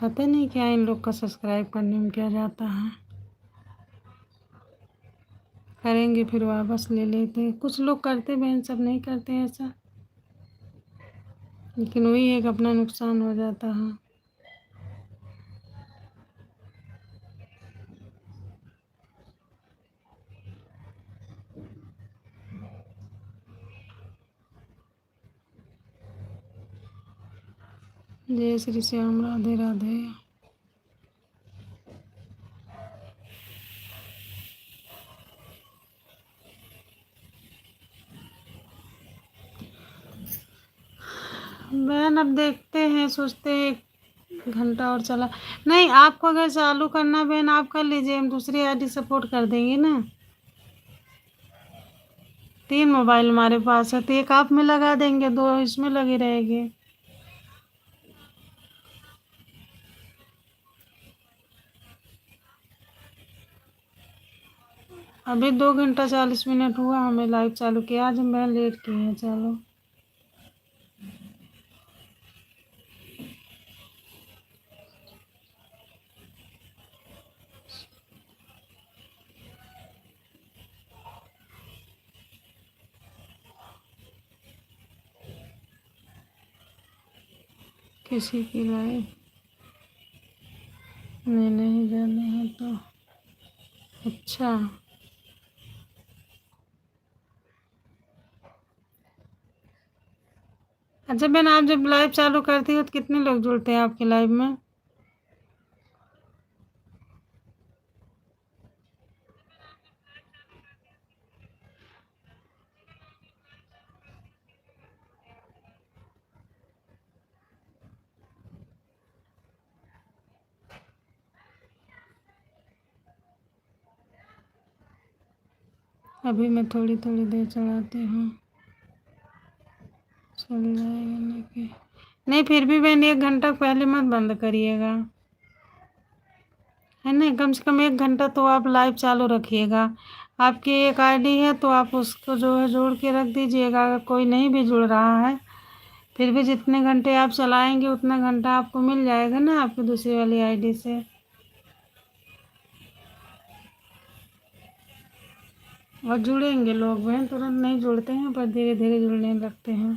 पता नहीं क्या इन लोग का सब्सक्राइब करने में क्या जाता है। करेंगे फिर वापस ले लेते हैं। कुछ लोग करते बहन, सब नहीं करते हैं ऐसा, लेकिन वही है कि अपना नुकसान हो जाता है। जय श्री श्याम, राधे राधे। बहन अब देखते हैं, सोचते हैं 1 घंटा और चला। नहीं, आपको अगर चालू करना बहन आप कर लीजिए, हम दूसरी आईडी सपोर्ट कर देंगे ना। 3 मोबाइल हमारे पास है, तो एक आप में लगा देंगे, 2 इसमें लगी रहेगी। अभी 2 घंटा 40 मिनट हुआ हमें लाइव चालू किया, आज हम बहन लेट किए हैं। चलो, किसी की लाइव में नहीं जाना है तो अच्छा। अच्छा बहन, आप जब लाइव चालू करती हो तो कितने लोग जुड़ते हैं आपके लाइव में? अभी मैं थोड़ी थोड़ी देर चढ़ाती हूँ, चल जाएगा नहीं कि नहीं। फिर भी बहन 1 घंटा पहले मत बंद करिएगा, है ना। कम से कम 1 घंटा तो आप लाइव चालू रखिएगा। आपकी एक आईडी है तो आप उसको जो है जोड़ के रख दीजिएगा। अगर कोई नहीं भी जुड़ रहा है, फिर भी जितने घंटे आप चलाएंगे उतना घंटा आपको मिल जाएगा ना आपकी दूसरी वाली आईडी से। और जुड़ेंगे लोग बहन, तुरंत नहीं जुड़ते हैं पर धीरे धीरे जुड़ने लगते हैं।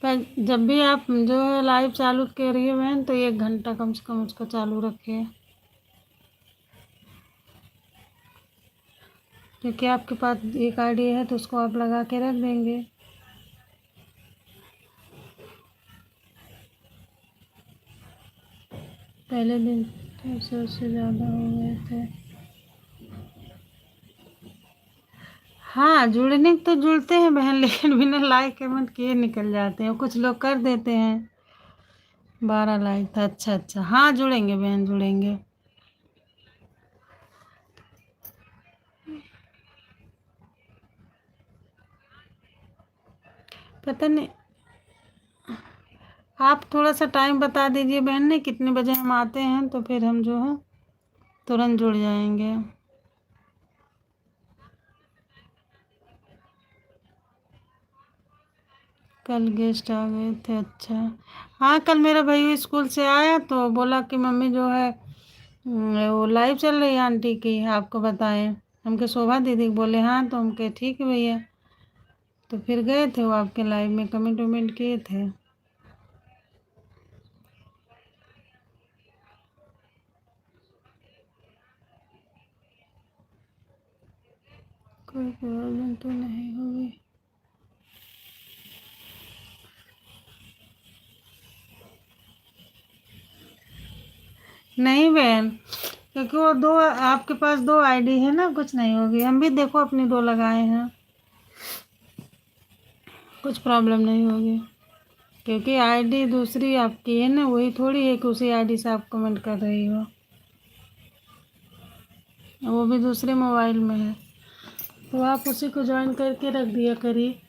पर जब भी आप जो है लाइव चालू करिए बहन, तो 1 घंटा कम से कम उसको चालू रखिए, क्योंकि आपके पास एक आईडी है तो उसको आप लगा के रख देंगे। पहले दिन 200 से ज़्यादा हो गए थे। हाँ, जुड़ने तो जुड़ते हैं बहन, लेकिन बिना लाइक कमेंट किए निकल जाते हैं। कुछ लोग कर देते हैं। 12 लाइक था, अच्छा अच्छा। हाँ जुड़ेंगे बहन, जुड़ेंगे। पता नहीं, आप थोड़ा सा टाइम बता दीजिए बहन ने, कितने बजे हम आते हैं, तो फिर हम जो है तुरंत जुड़ जाएंगे। कल गेस्ट आ गए थे, अच्छा। हाँ, कल मेरा भाई स्कूल से आया तो बोला कि मम्मी जो है वो लाइव चल रही है आंटी की, आपको बताएं। हम के शोभा दीदी को बोले हाँ, तो हम के ठीक है भैया। तो फिर गए थे, वो आपके लाइव में कमेंट वमेंट किए थे। कोई प्रॉब्लम तो नहीं होगी। नहीं बहन, क्योंकि वो दो, आपके पास दो आईडी है ना, कुछ नहीं होगी। हम भी देखो अपनी दो लगाए हैं, कुछ प्रॉब्लम नहीं होगी। क्योंकि आईडी दूसरी आपकी है ना, वही थोड़ी है कि उसी आईडी से आप कमेंट कर रही हो, वो भी दूसरे मोबाइल में है, तो आप उसी को ज्वाइन करके रख दिया करिए।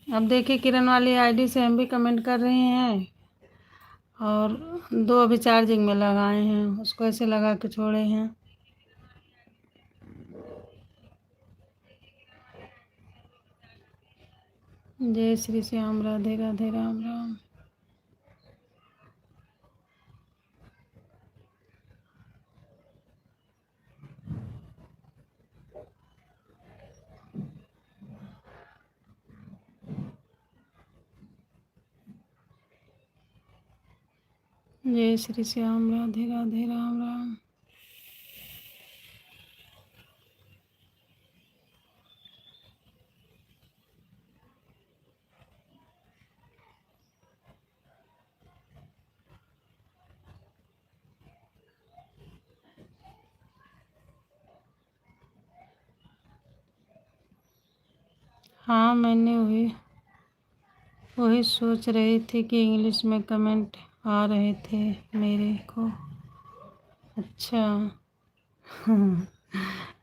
अब देखिए, किरण वाली आईडी से हम भी कमेंट कर रहे हैं, और दो अभी चार्जिंग में लगाए हैं, उसको ऐसे लगा के छोड़े हैं। जय श्री श्याम, राधे राधे, राम राम। जय श्री श्याम, राधे राधे, राम राम। हाँ, मैंने वही सोच रही थी कि इंग्लिश में कमेंट आ रहे थे मेरे को। अच्छा।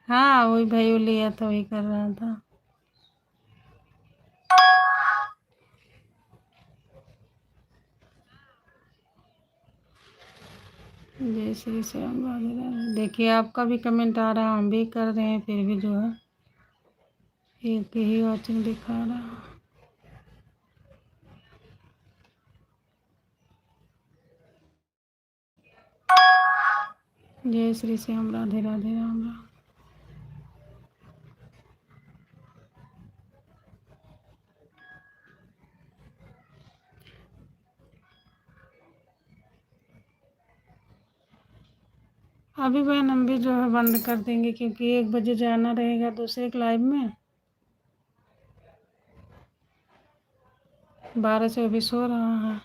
हाँ, वही भाई लिया था, वही कर रहा था। जय श्री श्याम, राधे राधे। देखिए, आपका भी कमेंट आ रहा, हम भी कर रहे हैं, फिर भी जो है एक ही वॉचिंग दिखा रहा। जय श्री श्याम, राधे राधे, राम राम। अभी बहन हम भी जो है बंद कर देंगे, क्योंकि 1 बजे जाना रहेगा दूसरे लाइव में। 12 से अभी सो रहा है।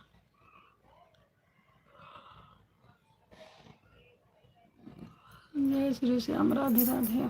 जय श्री श्याम, राधे राधे।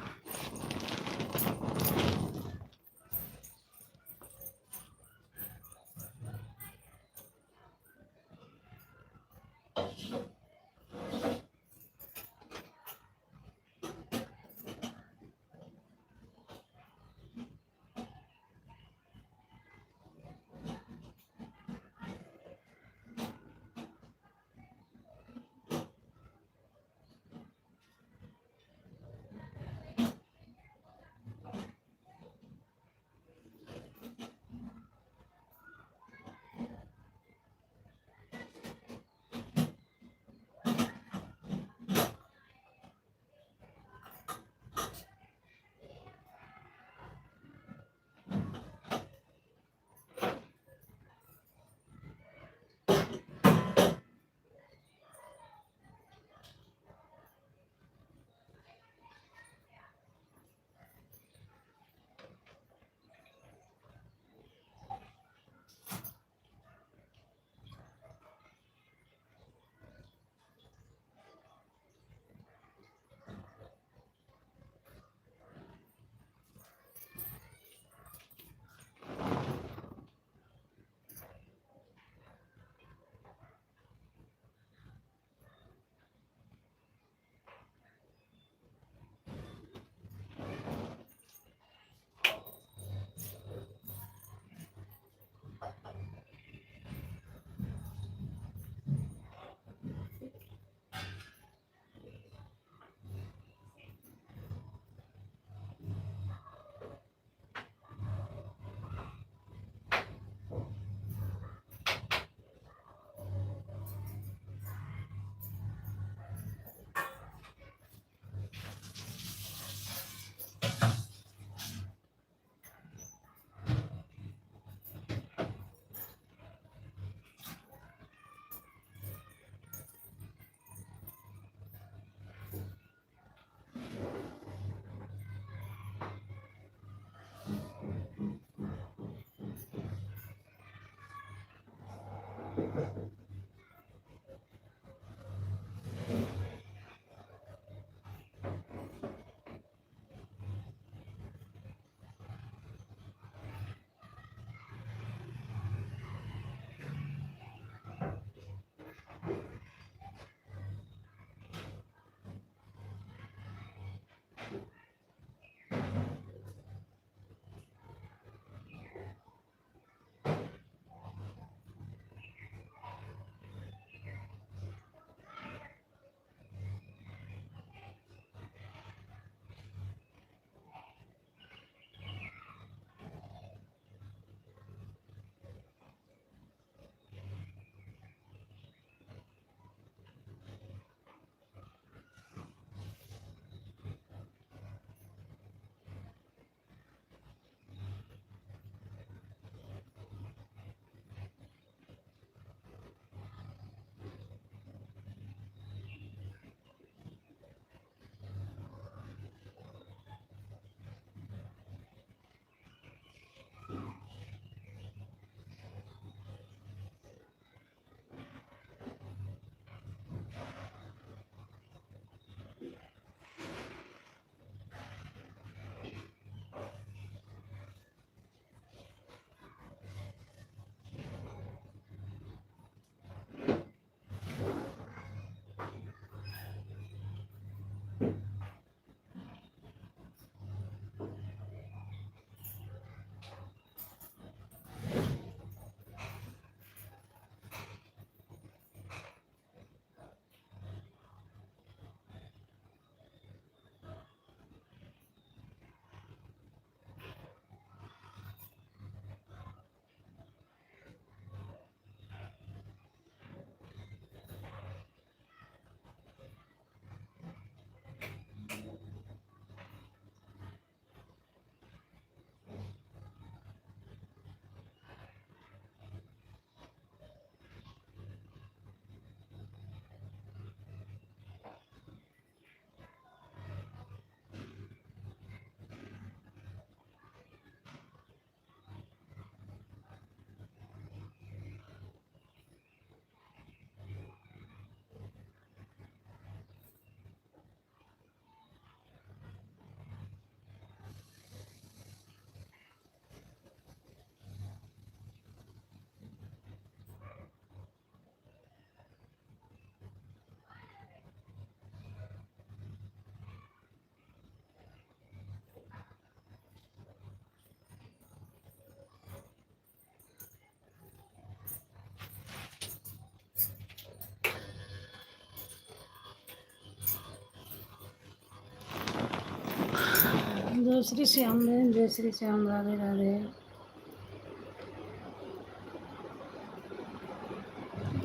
जय श्री श्याम में, जय श्री श्याम, राधे राधे,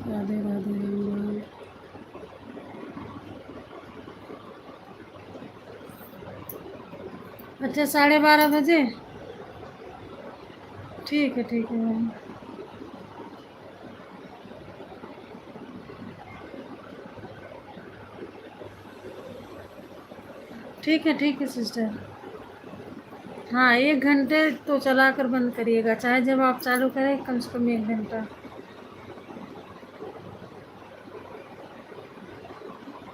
राधे राधे राम राम। अच्छा 12:30 बजे, ठीक है मैम। ठीक है सिस्टर। हाँ 1 घंटे तो चला कर बंद करिएगा, चाहे जब आप चालू करें कम से कम 1 घंटा।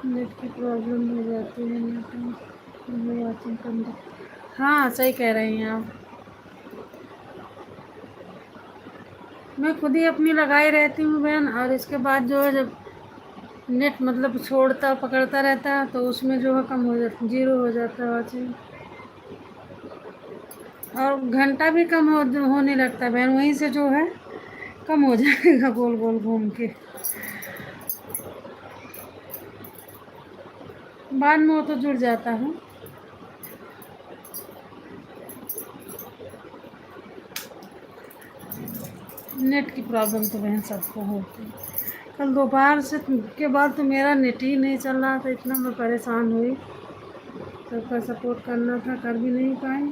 नेट की प्रॉब्लम हो जाती है, नेट वाचिंग करना। हाँ सही कह रही हैं आप। मैं खुद ही अपनी लगाई रहती हूँ बहन, और इसके बाद जो है जब नेट मतलब छोड़ता पकड़ता रहता है तो उसमें जो है कम हो जाता, 0 हो जाता है वाचिंग, और घंटा भी कम होने लगता है बहन, वहीं से जो है कम हो जाएगा गोल गोल घूम के। बाद में वो तो जुड़ जाता है। नेट की प्रॉब्लम तो बहन सबको होती है। कल दोपहर से के बाद तो मेरा नेट ही नहीं चल रहा था, इतना मैं परेशान हुई। सबका सपोर्ट करना था, कर भी नहीं पाए।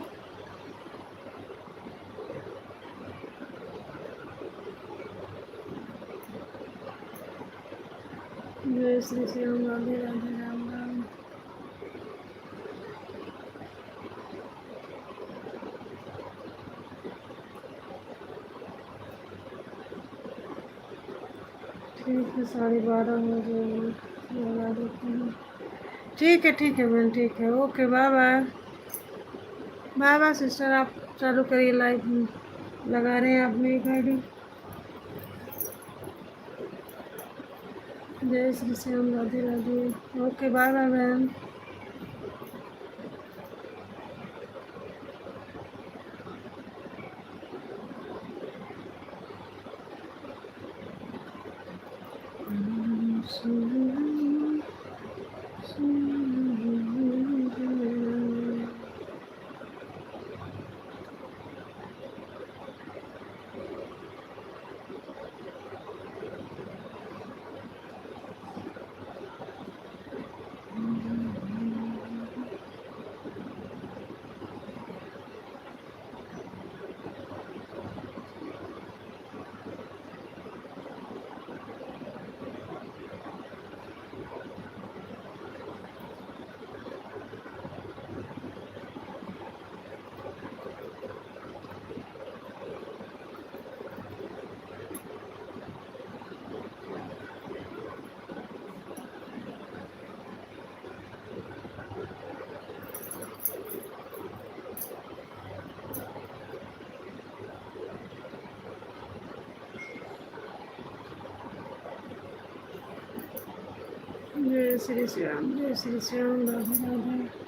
जय श्री श्याम, राधे राधे, राम राम। ठीक है 12:30 हो जाएगी, लगा देती हूँ। ठीक है बहन, ठीक है, okay, bye bye. Bye bye sister, आप चालू करिए लाइव, लगा रहे हैं आप मेरी गाड़ी। जय Shri Shyam, Radhe Radhe, okay, bye bye बहन। जय श्री श्याम, जय श्री श्याम, राधे राधे।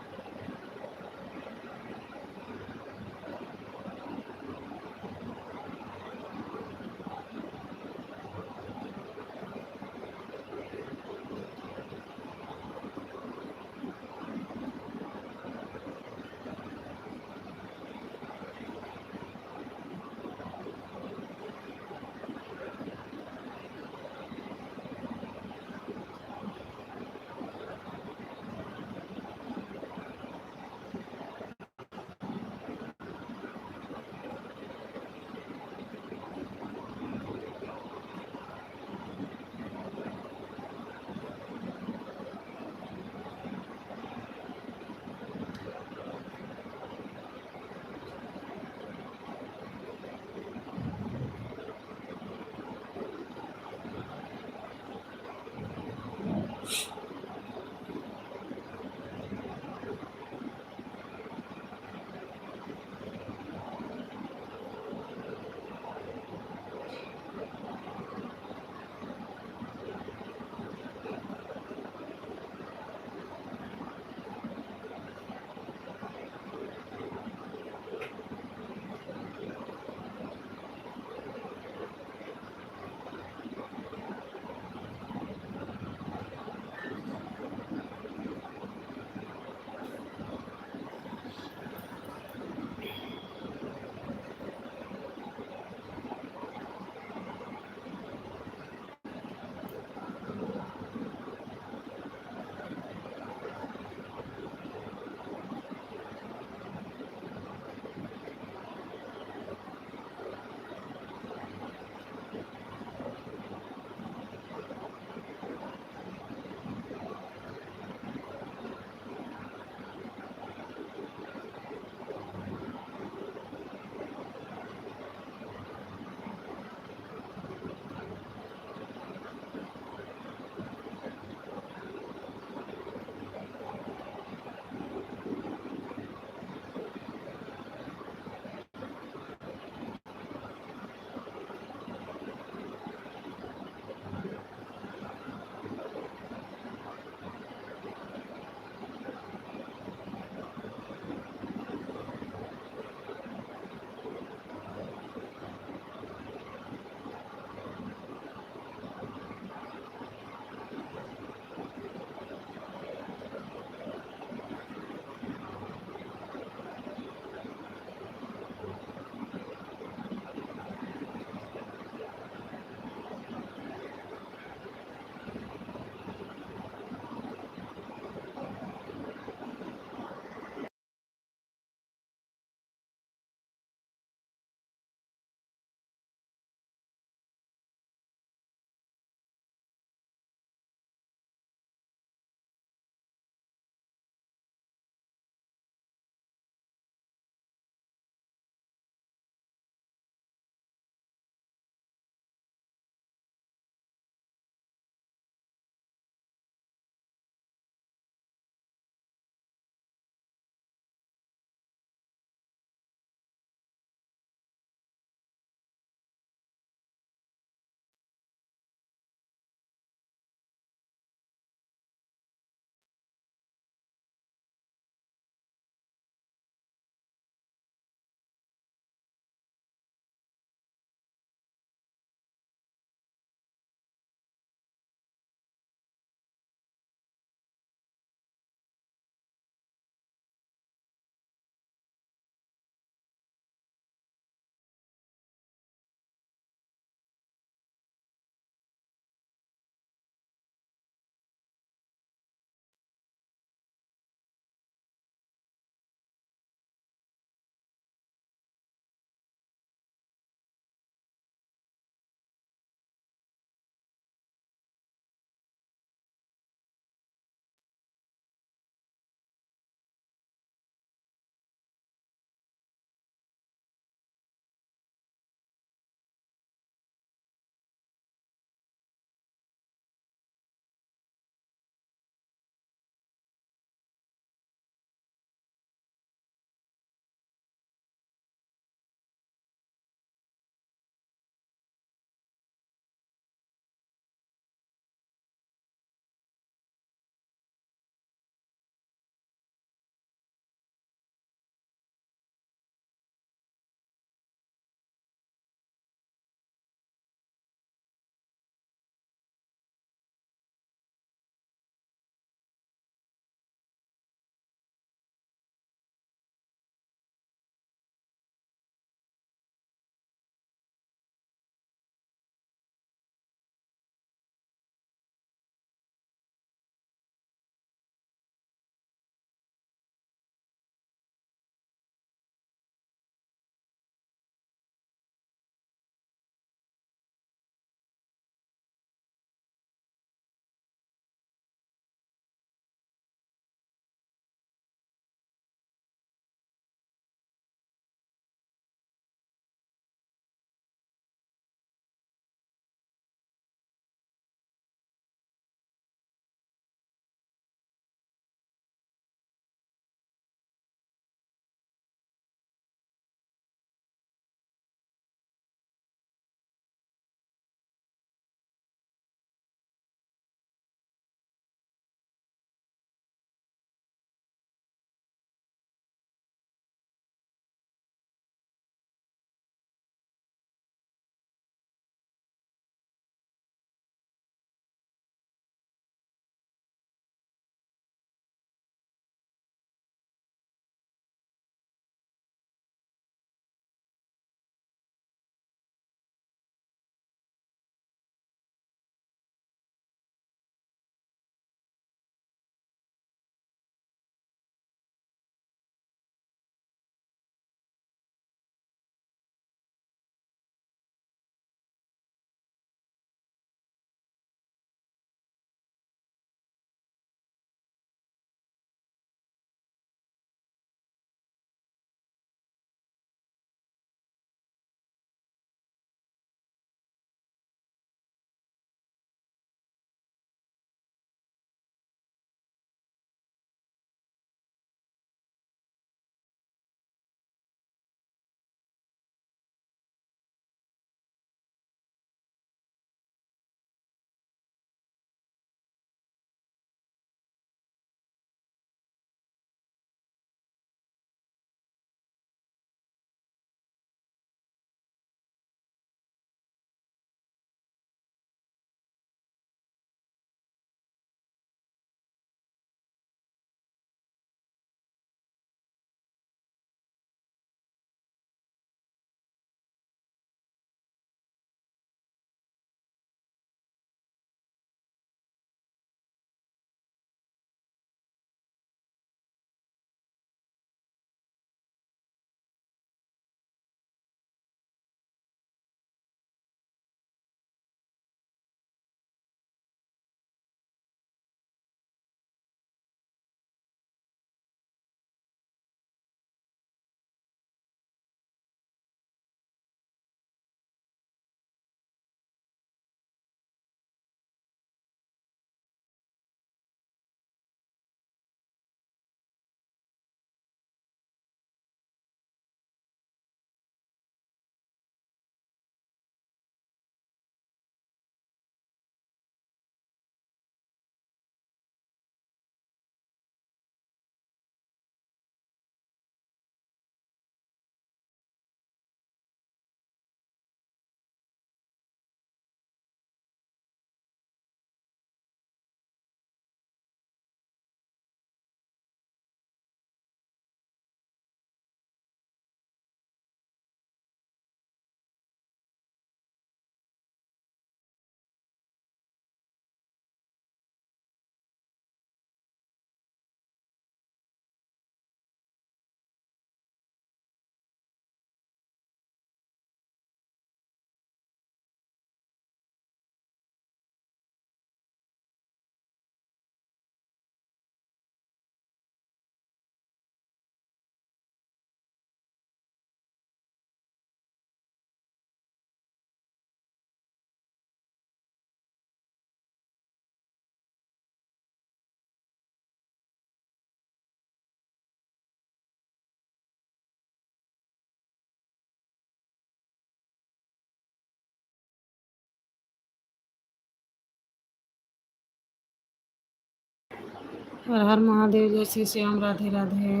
हर हर महादेव, जय श्री श्याम, राधे राधे,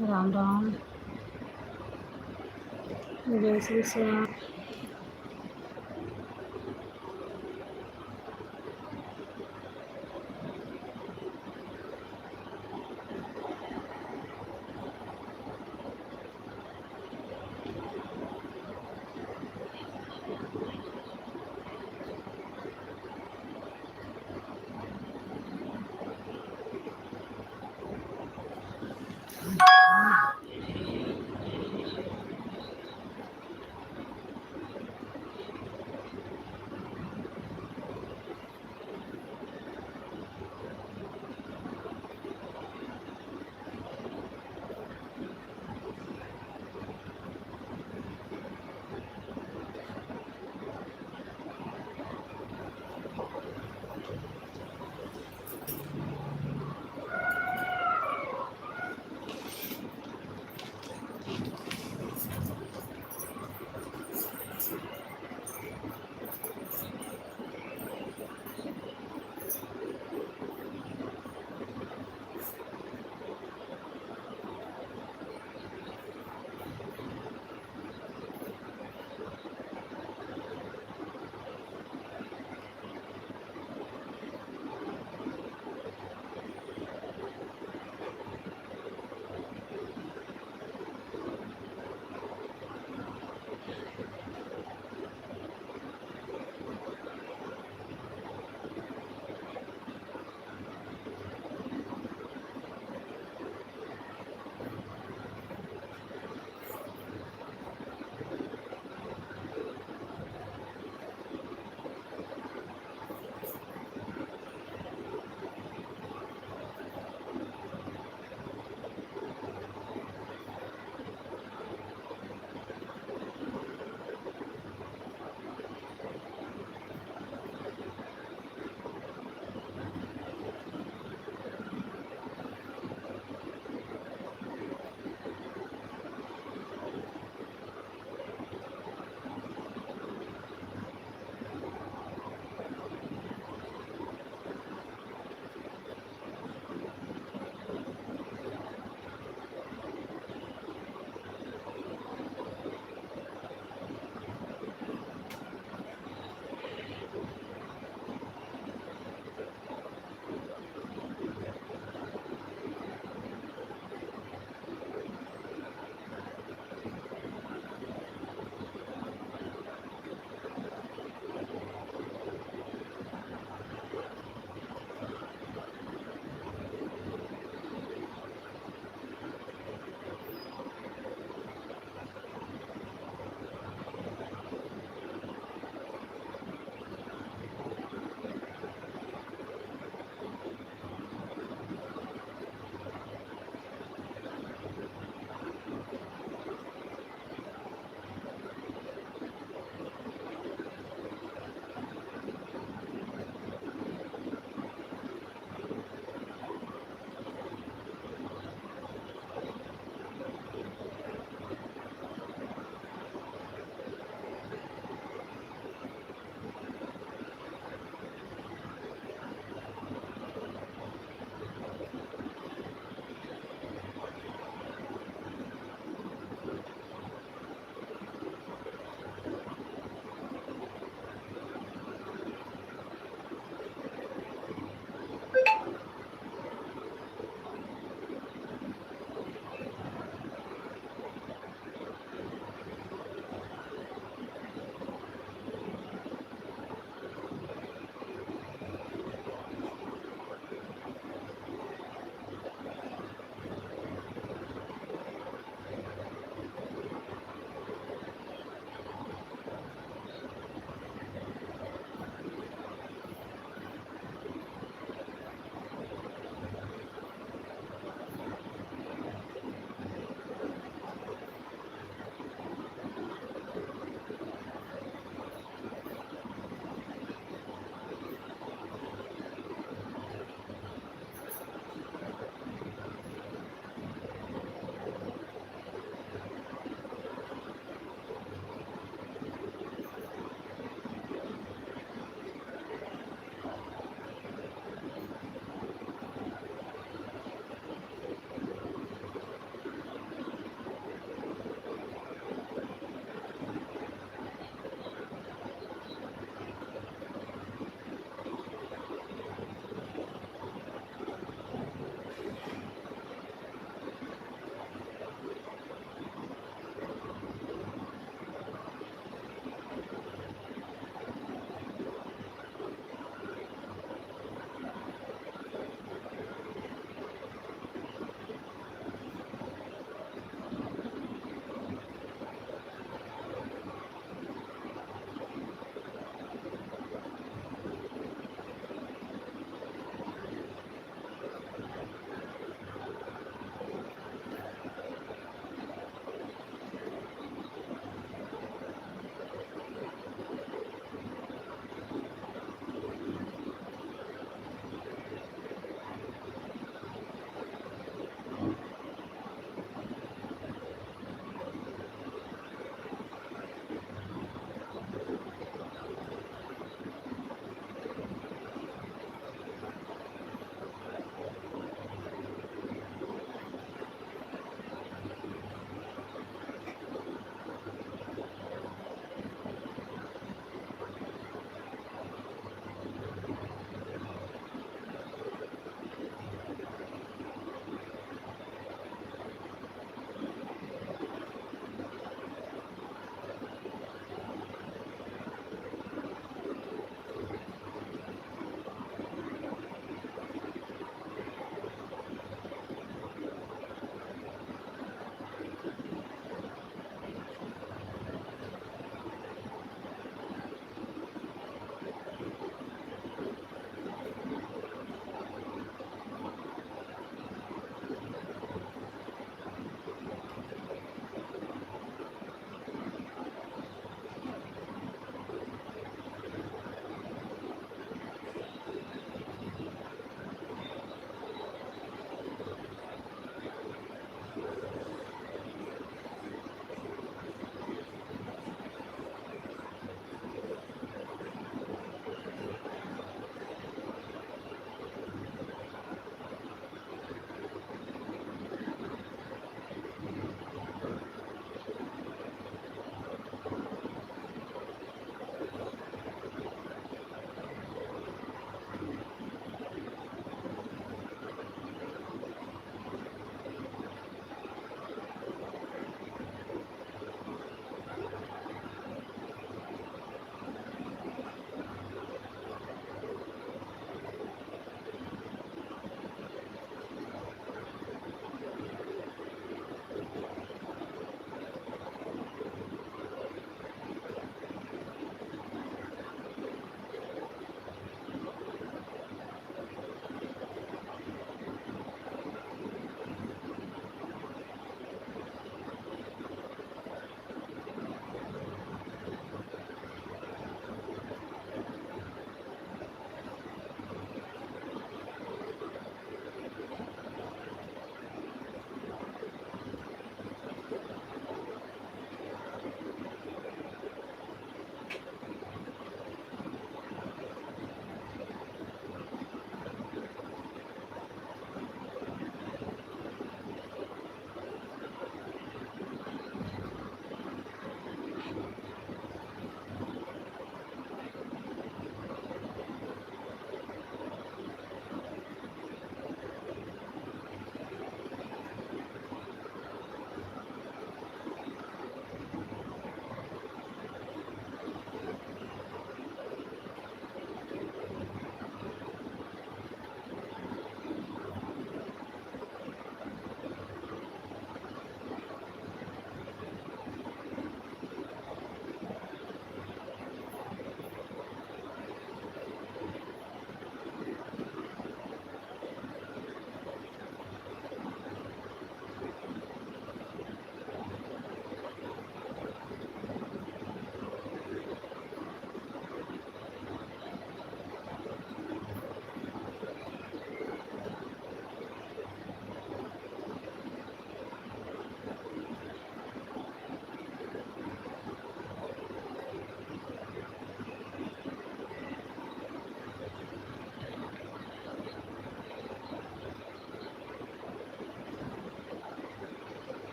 राम राम, जय श्री श्याम।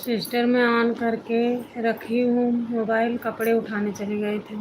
सिस्टर में ऑन करके रखी हूँ मोबाइल, कपड़े उठाने चले गए थे।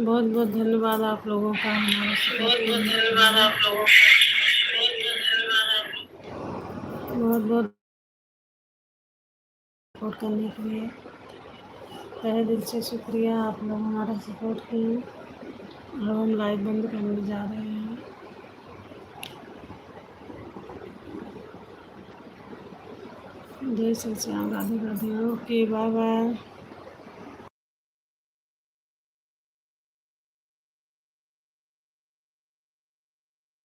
बहुत बहुत धन्यवाद आप लोगों का हमारे बहुत बहुत धन्यवाद आप लोगों का। बहुत बहुत सपोर्ट करने के लिए तहे दिल से शुक्रिया। आप लोग हमारा सपोर्ट किए। अब हम लाइव बंद करने जा रहे हैं। जय Shri Shyam, Radhe Radhe. Okay, bye bye.